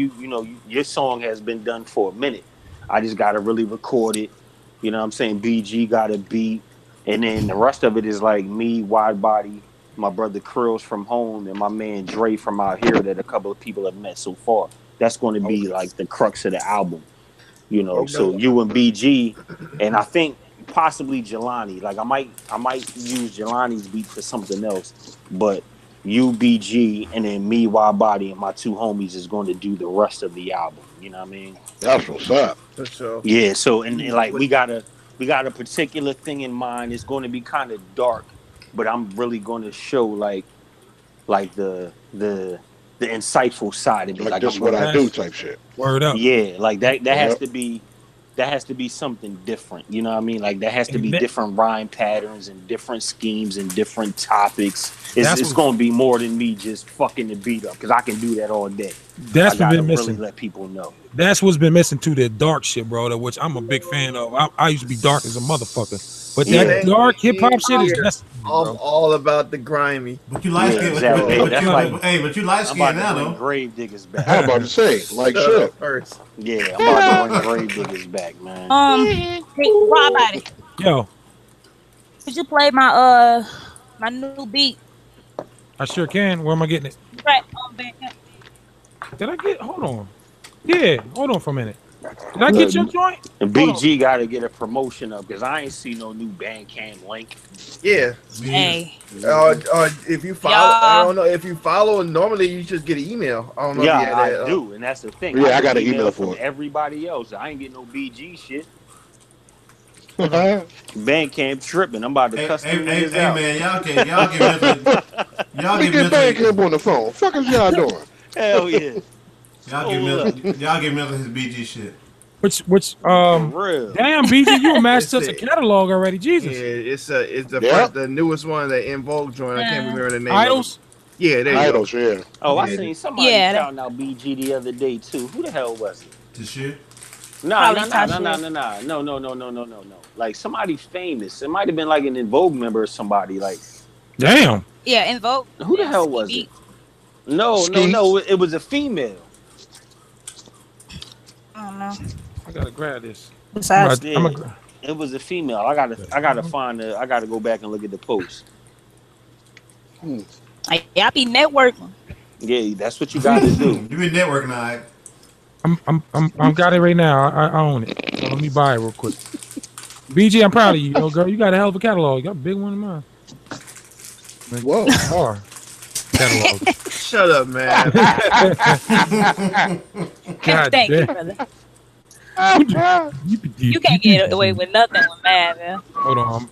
your song has been done for a minute. I just got to really record it. You know what I'm saying? BG got a beat, and then the rest of it is like me, Wide Body, my brother Krills from home, and my man Dre from out here that a couple of people have met so far. That's going to be like the crux of the album, you know. So you and BG, and I think possibly Jelani. Like I might use Jelani's beat for something else, but you, BG, and then me, Wide Body, and my two homies is going to do the rest of the album. You know what I mean? That's what's up. For sure. Yeah. So and like we got a particular thing in mind. It's going to be kind of dark, but I'm really going to show like the the insightful side of it. Like just what I do type shit. Word up. Yeah, like that has to be. That has to be something different. You know what I mean? Like there has to be different rhyme patterns and different schemes and different topics. It's going to be more than me just fucking the beat up because I can do that all day. That's what's been missing. Really let people know. That's what's been missing too. The dark shit, bro. Which I'm a big fan of. I used to be dark as a motherfucker, but that dark hip hop shit is just. I'm all about the grimy. But you light skin. But you light skin now though. Grave diggers back. I'm about to say, like shit. First. Yeah, I'm about to bring grave diggers back, man. Hey, Rob, buddy. Yo. Could you play my my new beat? I sure can. Where am I getting it? Right on Bandcamp. Did I get? Hold on. Yeah, hold on for a minute. Did I get your joint? And BG got to get a promotion up because I ain't see no new Bandcamp link. Yeah. Hey. If you follow, I don't know if you follow. Normally, you just get an email. I don't know. Yeah, if I do, and that's the thing. Yeah, I got an email for it. Everybody else, I ain't getting no BG shit. Bandcamp tripping. I'm about to custom this out. Man, y'all get Bandcamp on the phone. Fuck is y'all doing? Hell yeah. Y'all give Miller his BG shit. Which damn BG, you amassed such a catalog already. Jesus. Yeah, it's the newest one, the In Vogue joint. I can't remember the name. Idols? Yeah, there you Idols, go. yeah. Oh, I seen somebody shouting out BG the other day too. Who the hell was it? The shit? No. Like somebody famous. It might have been like an In Vogue member or somebody. Like, damn. Yeah, In Vogue. Who the hell was it? No. It was a female. I don't know. I gotta grab this. Besides, it was a female. I gotta find I gotta go back and look at the post. Y'all be networking. Yeah, that's what you gotta do. You be networking, all right. I'm got it right now. I own it. So let me buy it real quick. BG, I'm proud of you, girl. You got a hell of a catalog. You got a big one in mine. Whoa. Catalog. Shut up, man. God Thank you, brother. You can't get away with nothing with man. Hold on.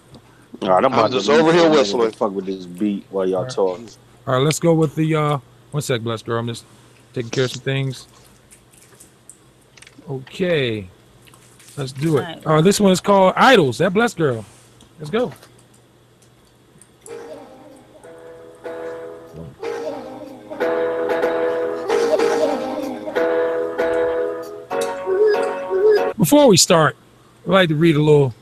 All right, I'm just over here whistling. Fuck with this beat while y'all talking. All right, let's go with the 1 sec, blessed girl. I'm just taking care of some things. Okay, let's do it. This one is called Idols. That blessed girl. Let's go. Before we start, I'd like to read a little,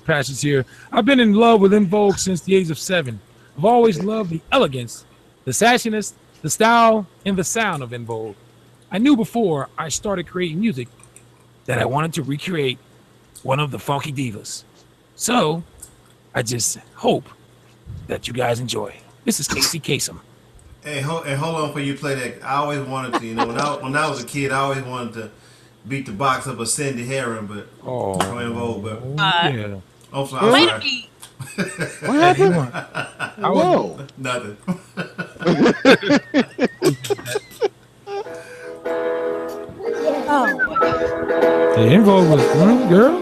passage here. I've been in love with In Vogue since the age of 7. I've always loved the elegance, the sassiness, the style, and the sound of In Vogue. I knew before I started creating music that I wanted to recreate one of the funky divas. So, I just hope that you guys enjoy. This is Casey Kasem. Hey, hold on before you play that. I always wanted to, when I was a kid, I always wanted to beat the box up of Cindy Herron, but In Vogue, but yeah. I'm sorry. What happened? Whoa. Nothing. The In Vogue was girl.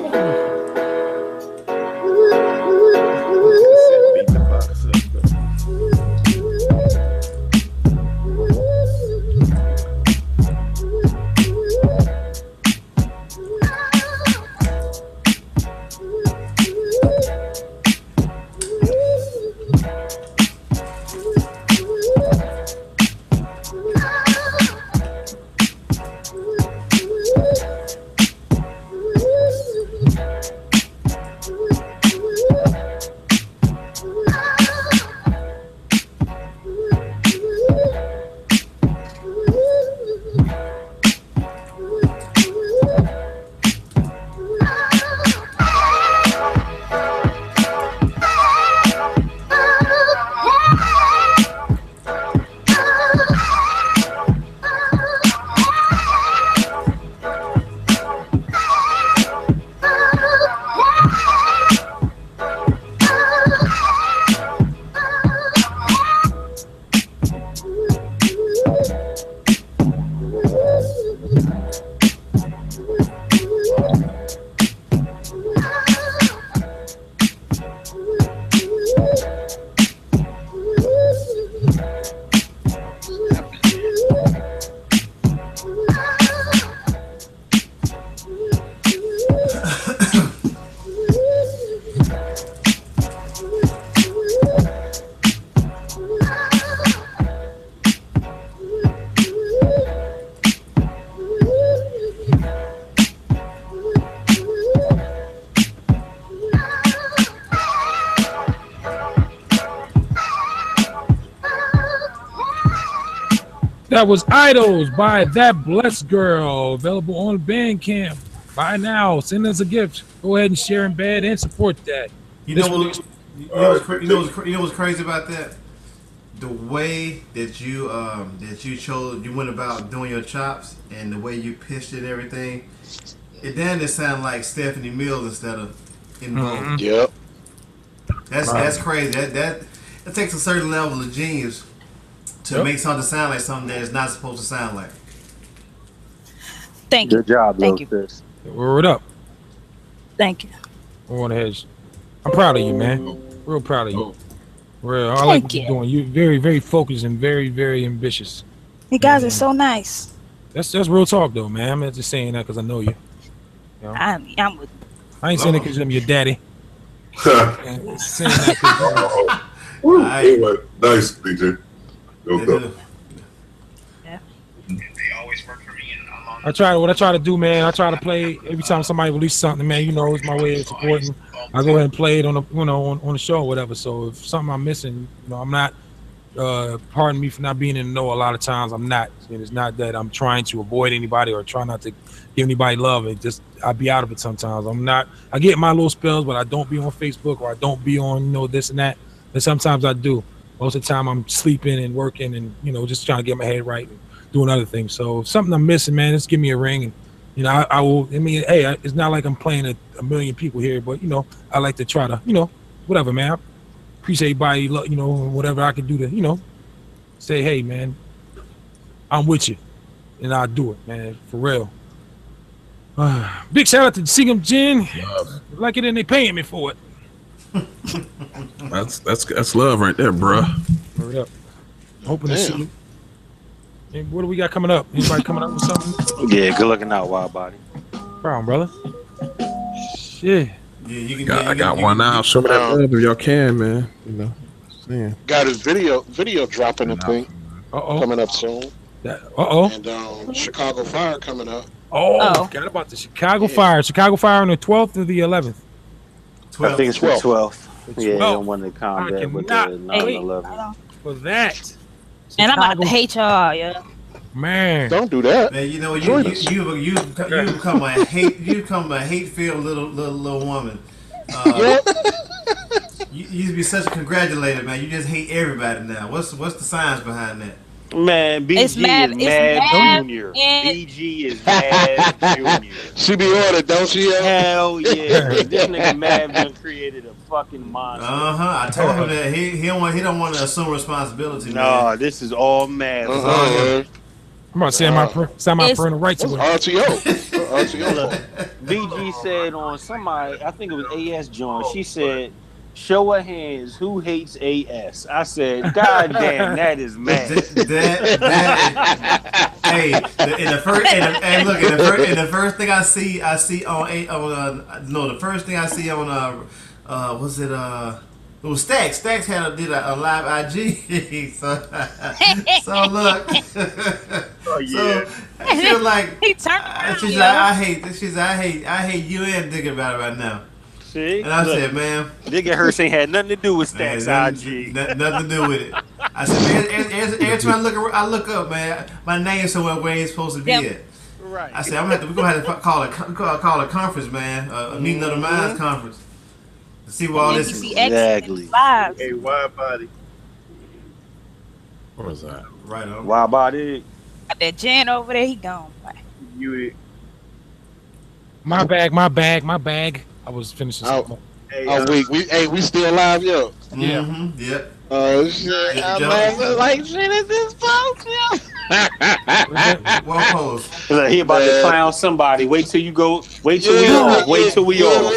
That was Idols by That Blessed Girl, available on Bandcamp. Buy now, send us a gift. Go ahead and share in bed and support that. You know what's crazy about that? The way that you went about doing your chops and the way you pitched it and everything. It then sounded like Stephanie Mills instead of in Vogue. Yep. That's crazy. That takes a certain level of genius to make something sound like something that it's not supposed to sound like. Thank you. Good job, Thank you. Sis. Word up. Thank you. I'm proud of you, man. Real proud of you. Real. I like what you're doing. You're very, very focused and very, very ambitious. You guys are so nice. That's real talk, though, man. I'm not just saying that because I know you. You know? I'm with you. I ain't saying it because I'm your daddy. Saying that nice, DJ. I try to do, man. I try to play every time somebody releases something, man. You know, it's my way of supporting. I go ahead and play it on the, on the show or whatever. So if something I'm missing, I'm not. Pardon me for not being in the know. A lot of times I'm not, and it's not that I'm trying to avoid anybody or try not to give anybody love. It just I be out of it sometimes. I'm not. I get my little spells, but I don't be on Facebook or I don't be on this and that. And sometimes I do. Most of the time I'm sleeping and working and just trying to get my head right and doing other things. So if something I'm missing, man, just give me a ring and I will. I mean, hey, it's not like I'm playing a million people here, but I like to try to whatever, man. I appreciate everybody, whatever I can do to say, hey, man, I'm with you, and I'll do it, man, for real. Big shout out to Seagum Gin. Like it and they paying me for it. That's love right there, bro. Hurry up. Hoping to see you. Hey, what do we got coming up? Anybody coming up with something? Yeah, good looking out, Wild Body. Brown, brother. Shit. Yeah, I got one now. Show me that love if y'all can, man. Got his video dropping, I think. Coming up soon. And Chicago Fire coming up. Forgot about the Chicago Fire. Chicago Fire on the 12th or the 11th? 12th. I think it's the 12th. Yeah, 12th. I want to combat with the 9/11. For that. And I'm about to hate y'all, yeah. Man, don't do that. Man, you become a hate-filled little woman. You used to be such a congratulator, man. You just hate everybody now. What's the science behind that? Man, BG is Mad Junior. BG is Mad Junior. She be ordered, don't she? Hell yeah. This nigga Mad done created a fucking monster. I told him that he don't want to assume responsibility. No, this is all Mad. I'm about to say my parental rights. RTO. Look, BG said on somebody, I think it was AS John. She said, "Show of hands, who hates AS?" I said, "God damn, that is mad." The first thing I see on the first thing I see on it was Stacks. Stacks did a live IG. so look. Oh yeah. So she was like, he turned around, she's like, I hate you and thinking about it right now. See? And I said, man, nigga Hurst ain't had nothing to do with Stacks IG. Nothing to do with it. I said, man, every time I look up, man, my name's somewhere where it's supposed to be at. Right. I said, we're gonna have to call a conference, man, a meeting of the minds conference. To see what all this is. Exactly. Hey, Wild Body. What was that? Right on. Wild Body. Got that Jan over there, he gone. My bag. I was finishing something. We still live, yo. Yeah. Mm-hmm. Yep. Oh shit! I'm like shit at this folks, yo. Well posed. He about to clown somebody. Wait till we off. Wait till we off.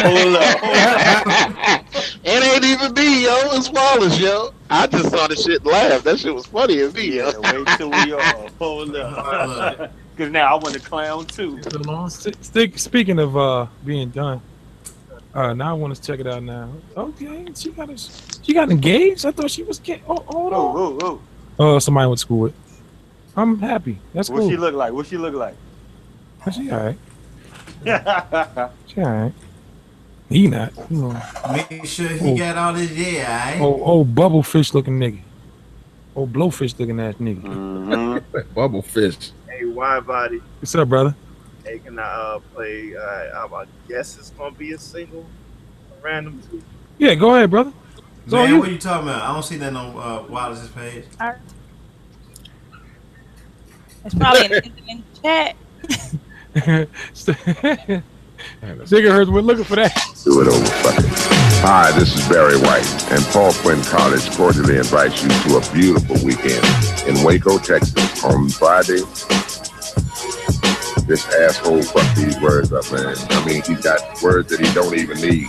Hold up. It ain't even me, yo. It's Wallace, yo. I just saw the shit and laughed. That shit was funny as me, yo. Wait till we off. Hold up. Because now I want to clown too. Speaking of being done, now I want to check it out now. Okay, she got engaged. I thought she was. Hold on. Oh, somebody I went to school with. I'm happy. That's cool. What she look like? She all right. She all right. He not. Make sure he got all this, alright? Oh, bubble fish looking nigga. Old blowfish looking ass nigga. Bubble fish. Hey, WIDEBODY. What's up, brother? Hey, can I play? I guess it's gonna be a single, a random two. Yeah, go ahead, brother. Man, what are you talking about? I don't see that on Wallace's page. It's probably in the chat. Nigga heard we're looking for that. Do it over, fuck it. Hi, this is Barry White, and Paul Quinn College cordially invites you to a beautiful weekend in Waco, Texas on Friday. This asshole fucked these words up, man. I mean, he's got words that he don't even need.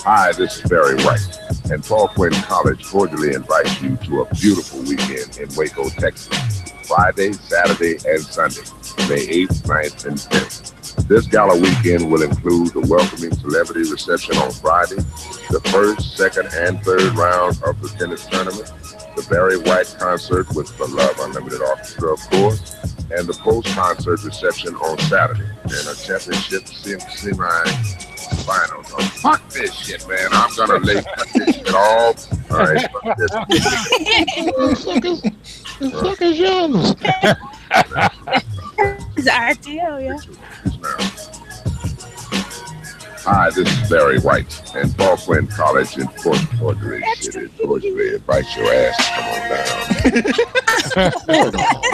Hi, this is Barry White, and Paul Quinn College cordially invites you to a beautiful weekend in Waco, Texas. Friday, Saturday, and Sunday, May 8th, 9th, and 10th. This gala weekend will include the welcoming celebrity reception on Friday, the first, second, and third round of the tennis tournament, the Barry White concert with the Love Unlimited Orchestra, of course, and the post-concert reception on Saturday, and a championship semi-finals. Oh, fuck this shit, man. I'm gonna lay this shit off. All right, fuck this. Fuck is yours. It's RTO, yeah. Hi, this is Barry White, and Paul Quinn College in Fort Lauderdale City, Georgia. Invite your ass to come on down.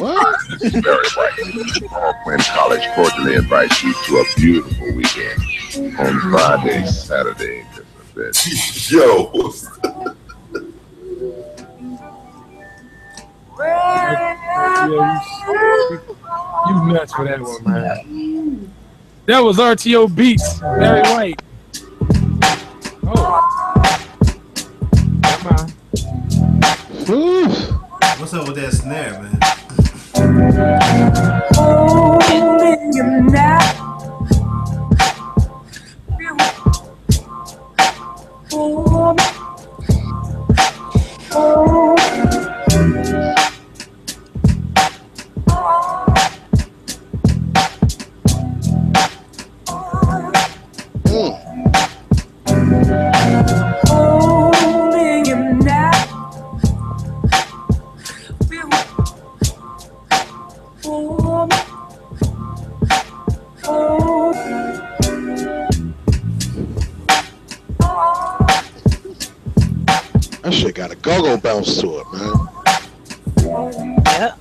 What? This is Barry White. Paul Quinn College cordially invites you to a beautiful weekend on Friday, Saturday, and Yo. You nuts for that one, man. That was RTO Beats, Barry White. Oh. Come on. What's up with that snare, man? That shit got a go-go bounce to it, man. Yeah.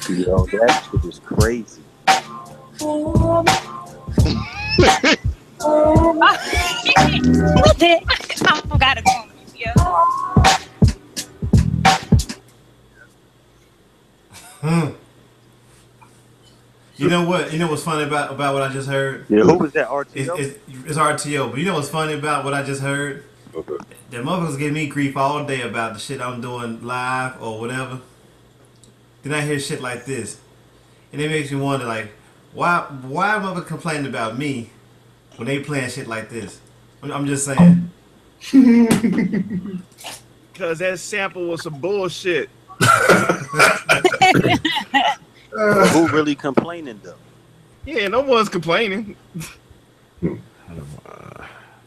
Yo, that shit is crazy. What the? I gotta go. You know what? You know what's funny about what I just heard? Yeah, who was that? RTO? It's RTO. But you know what's funny about what I just heard? Okay. The motherfuckers give me grief all day about the shit I'm doing live or whatever. Then I hear shit like this, and it makes me wonder, like, why motherfuckers complaining about me when they playing shit like this? I'm just saying. Cause that sample was some bullshit. Who really complaining though? Yeah, no one's complaining.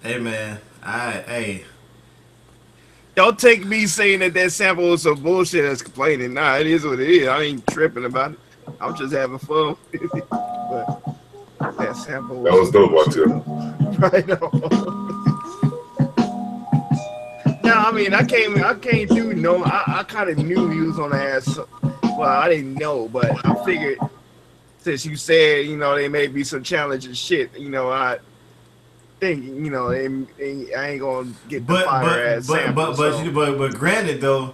Hey man, hey. Don't take me saying that sample was some bullshit as complaining. Nah, it is what it is. I ain't tripping about it. I'm just having fun. But that sample was dope, RTO. Right on. Now, I mean, I can't do no. I kind of knew he was on the ass. Well, I didn't know, but I figured since you said, you know, there may be some challenging shit, you know, I think, you know, I ain't gonna get the fire ass sample. But granted though,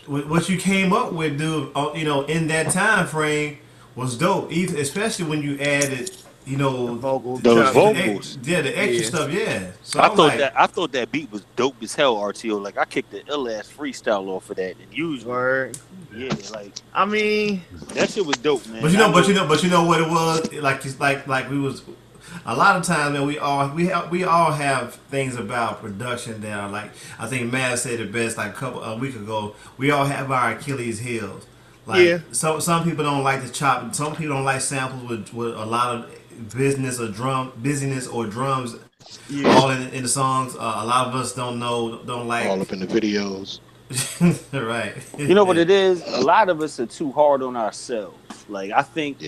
what you came up with, dude, you know, in that time frame was dope. Especially when you added you know, those vocals. The extra stuff, yeah. So I thought that beat was dope as hell, RTO. Like I kicked the ill ass freestyle off of that, and usually, yeah, like I mean, that shit was dope, man. But you know what it was? Like we was a lot of times, man. We all have things about production that are like, I think Matt said it best like a week ago. We all have our Achilles heels. Like some people don't like to chop. Some people don't like samples with a lot of busyness or drums all in the songs. A lot of us don't like all up in the videos. Right. You know what it is? A lot of us are too hard on ourselves. Like I think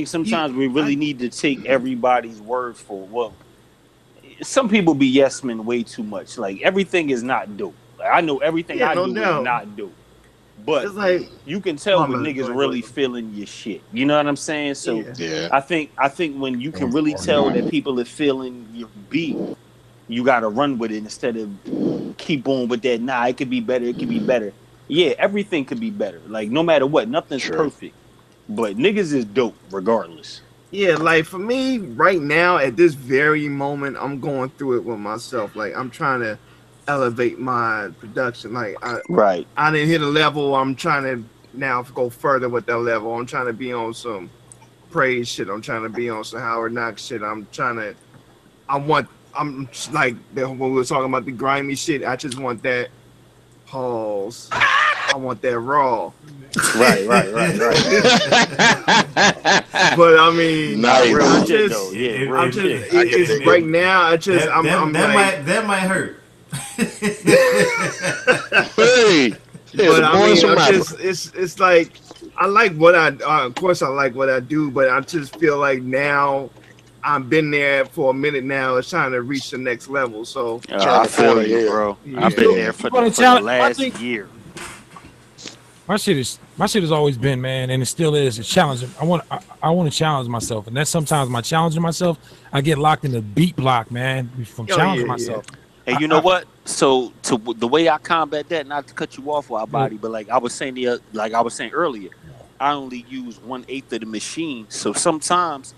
sometimes we really need to take everybody's word for well. Some people be yes men way too much. Like everything is not dope. Like, I know everything I do is not dope. But it's like, you can tell when niggas really feeling your shit. You know what I'm saying? So I think when you can really tell that people are feeling your beat, you gotta run with it instead of keep on with that. Nah, it could be better. It could be better. Yeah, everything could be better. Like no matter what, nothing's perfect. But niggas is dope regardless. Yeah, like for me right now at this very moment, I'm going through it with myself. Like I'm trying to elevate my production. Like I didn't hit a level. I'm trying to now go further with that level. I'm trying to be on some praise shit. I'm trying to be on some Howard Knox shit. I'm like when we were talking about the grimy shit. I just want that pause. I want that raw. Right. But I mean, nice. Right now. That might hurt. Hey, but I mean, it's like I like what of course I like what I do, but I just feel like now I've been there for a minute now. It's trying to reach the next level. So I feel you, bro. I've been there for the last year. My shit has always been, man, and it still is. It's challenging. I want to challenge myself, and that's sometimes my challenging myself. I get locked in the beat block, man, from challenging myself. And you know what? So the way I combat that, not to cut you off, body, but like I was saying earlier, I only use 1/8 of the machine. So sometimes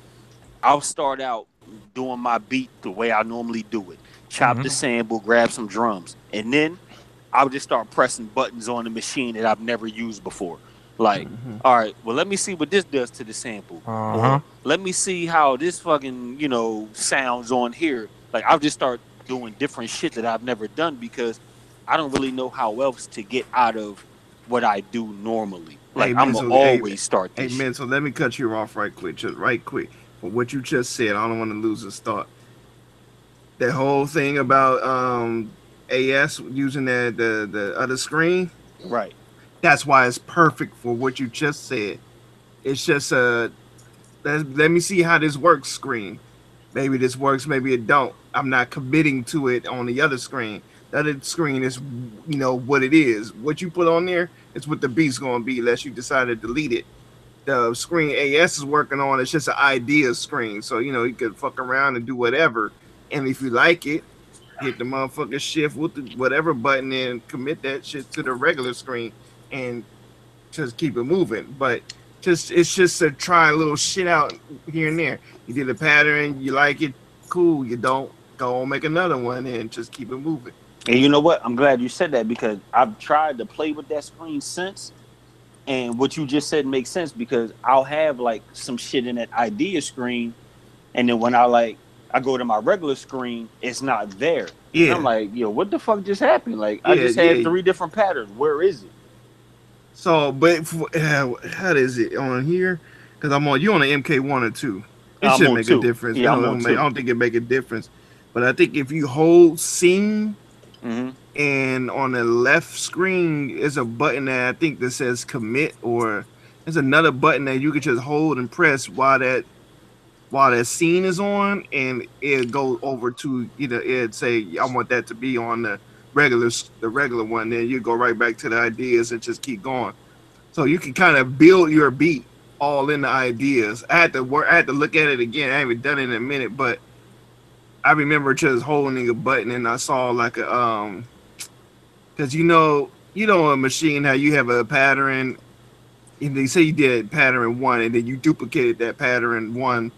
I'll start out doing my beat the way I normally do it. Chop the sample, grab some drums, and then I'll just start pressing buttons on the machine that I've never used before. Like, all right, well, let me see what this does to the sample. Or let me see how this fucking, sounds on here. Like, I'll just start doing different shit that I've never done because I don't really know how else to get out of what I do normally. Like, I'm going to always start this shit. So let me cut you off right quick. For what you just said, I don't want to lose this thought. That whole thing about AS using the other screen, right? That's why it's perfect for what you just said. It's just let me see how this works screen. Maybe this works, maybe it don't. I'm not committing to it on the other screen. The other screen is what it is. What you put on there is what the beat's gonna be, unless you decide to delete it. The screen AS is working on, it's just an idea screen. So you could fuck around and do whatever. And if you like it, hit the motherfucking shift with the whatever button and commit that shit to the regular screen and just keep it moving. But it's just to try a little shit out here and there. You did a pattern, you like it, cool. You don't, go and make another one and just keep it moving. And you know what? I'm glad you said that because I've tried to play with that screen since. And what you just said makes sense because I'll have like some shit in that idea screen. And then when I go to my regular screen, it's not there. Yeah. And I'm like, yo, what the fuck just happened? Like, I just had 3 different patterns. Where is it? So, but how is it on here? Because you on an MK1 or 2. It should make a difference. Yeah, I don't think it make a difference. But I think if you hold scene and on the left screen is a button that I think that says commit, or there's another button that you can just hold and press while that scene is on, and it go over to it'd say I want that to be on the regular one. Then you go right back to the ideas and just keep going. So you can kind of build your beat all in the ideas. I had to look at it again. I haven't done it in a minute, but I remember just holding a button and I saw like a because a machine how you have a pattern and they say you did pattern 1 and then you duplicated that pattern 1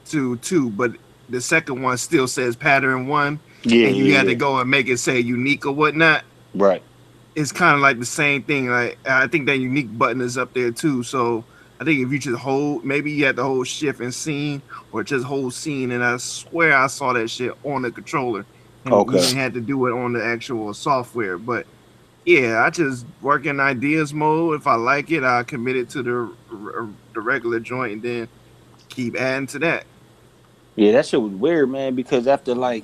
to 2, but the second one still says pattern 1. Yeah, and you had to go and make it say unique or whatnot. Right. It's kind of like the same thing. Like I think that unique button is up there too. So I think if you just hold, maybe you had to hold shift and scene, or just hold scene. And I swear I saw that shit on the controller. And Okay. you had to do it on the actual software. But yeah, I just work in ideas mode. If I like it, I commit it to the regular joint, and then keep adding to that. Yeah, that shit was weird, man. Because after like,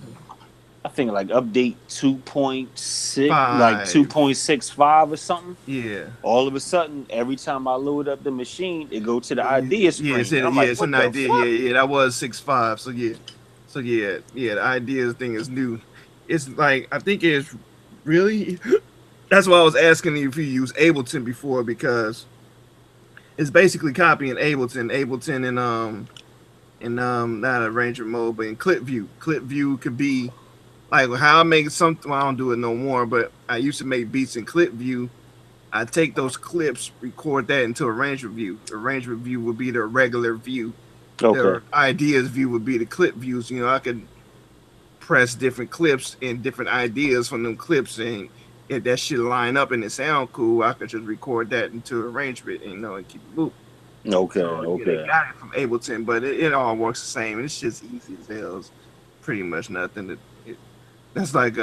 I think like update 2.6, like 2.65 or something. Yeah. All of a sudden, every time I load up the machine, it go to the idea screen. Yeah, it's an idea. Yeah, that was 6.5. So yeah, the ideas thing is new. It's like I think it's really. That's why I was asking you if you use Ableton before, because it's basically copying Ableton in not arrangement mode, but in clip view. Clip view could be like how I make something. Well, I don't do it no more, but I used to make beats in clip view. I take those clips, record that into arrangement view. Arrangement view would be the regular view. Okay. The ideas view would be the clip views. You know, I could press different clips and different ideas from them clips, and if that shit line up and it sound cool, I could just record that into arrangement and and keep it moving. Okay, Yeah, they got it from Ableton, but it all works the same. It's just easy as hell. It's pretty much nothing. That's like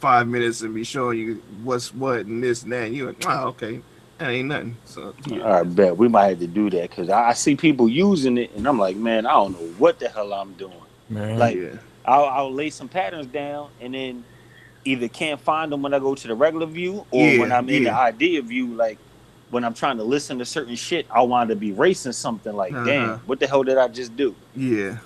5 minutes and be showing you what's what and this and that. And you're like, oh, okay, that ain't nothing. So yeah. All right, bet we might have to do that, because I see people using it, and I'm like, man, I don't know what the hell I'm doing. Man. Like, I'll lay some patterns down, and then either can't find them when I go to the regular view, or when I'm in the idea view, like. When I'm trying to listen to certain shit, I want to be racing something like, damn, what the hell did I just do? Yeah,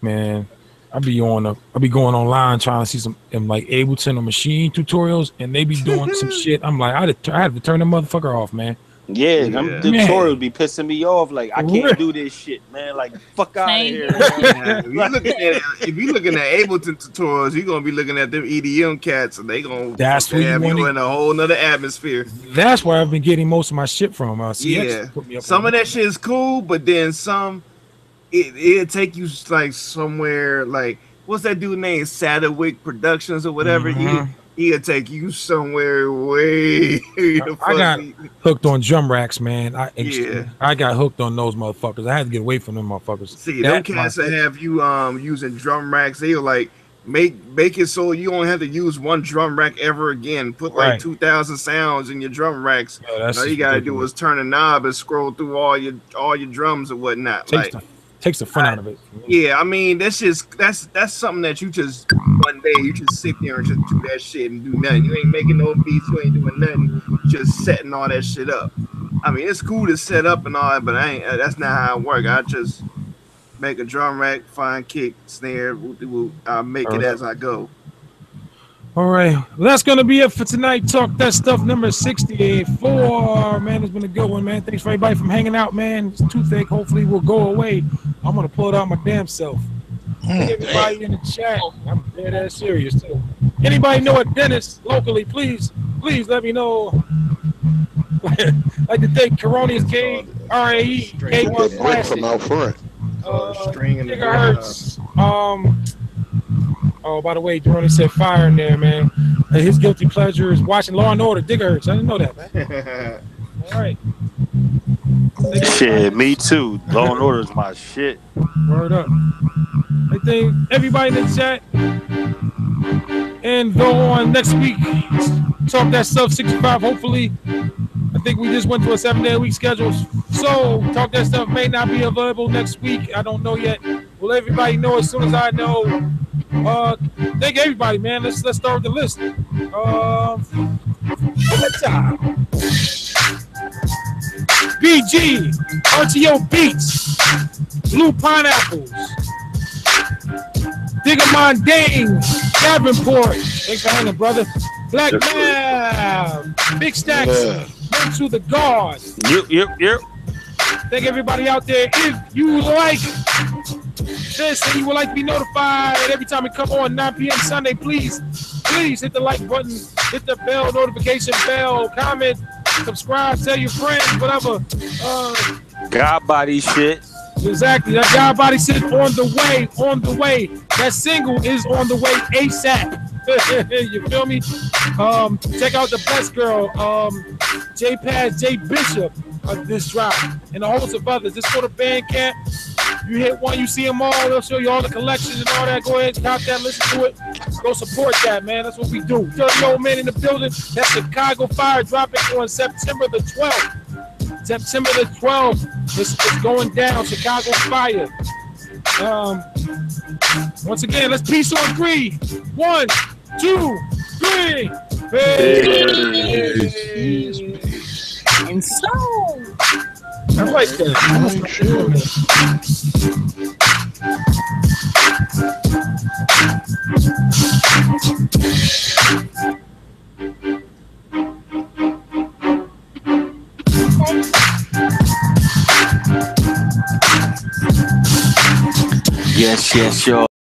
man, I be going online trying to see some like Ableton or machine tutorials, and they be doing some shit. I'm like, I had to turn the motherfucker off, man. Yeah, them tutorials be pissing me off. Like, I can't do this shit, man. Like, fuck out of here. If you're looking at Ableton tutorials, you're gonna be looking at them EDM cats, and they gonna have you in a whole nother atmosphere. That's where I've been getting most of my shit from. CX put me up some of that shit is cool, but then some, it'll take you like somewhere like, what's that dude named Sadwick Productions or whatever. He'll take you somewhere way. I got hooked on drum racks, man. I got hooked on those motherfuckers. I had to get away from them motherfuckers. See, them cats that have you using drum racks, they'll like make it so you don't have to use one drum rack ever again. Put like 2,000 sounds in your drum racks. All you gotta do is turn a knob and scroll through all your drums and whatnot. Takes the fun out of it. Yeah, I mean that's something that you just one day you just sit there and just do that shit and do nothing. You ain't making no beats, you ain't doing nothing. You just setting all that shit up. I mean, it's cool to set up and all that, but that's not how it works. I just make a drum rack, find kick, snare. I'll make it as I go. All right, well, that's gonna be it for tonight. Talk That Stuff number 64. Man, it's been a good one, man. Thanks for everybody from hanging out, man. It's toothache. Hopefully, will go away. I'm gonna pull it out my damn self. Everybody in the chat, I'm dead ass serious too. Anybody know a dentist locally? Please let me know. Like to thank Coronius K RAE K1 Classic from out front. Gigahertz. Oh, by the way, Jerome said fire in there, man. His guilty pleasure is watching Law and Order. Gigahertz. I didn't know that, man. All right. Shit, me too. Law and Order is my shit. Word up. I think everybody in the chat. And go on next week. Talk That Stuff 65. Hopefully, I think we just went to a 7-day-a-week schedule. So, Talk That Stuff may not be available next week. I don't know yet. Will everybody know as soon as I know? Thank everybody, man. Let's start with the list. BG, RTO Beats, Blue Pineapples, Diggermon Dane, Davenport. Thanks for hanging, brother. Black Mav, Big Stacks, Into the Guard. Yep. Thank everybody out there. If you like this and you would like to be notified every time we come on 9 p.m. Sunday, please hit the like button, hit the bell, notification bell, comment, subscribe, tell your friends, whatever. God body shit. Exactly. That God Body said on the way, on the way. That single is on the way ASAP. You feel me? Check out the best girl, J Paz, J Bishop of this drop, and a host of others. Just go to Bandcamp. You hit one, you see them all. They'll show you all the collections and all that. Go ahead, cop that, listen to it. Go support that, man. That's what we do. 30-year-old man in the building. That's Chicago Fire dropping on September the 12th. September the 12th. It's going down. Chicago Fire. Once again, let's peace on three. 1, 2, 3. Peace. And so I like that. Yes, y'all.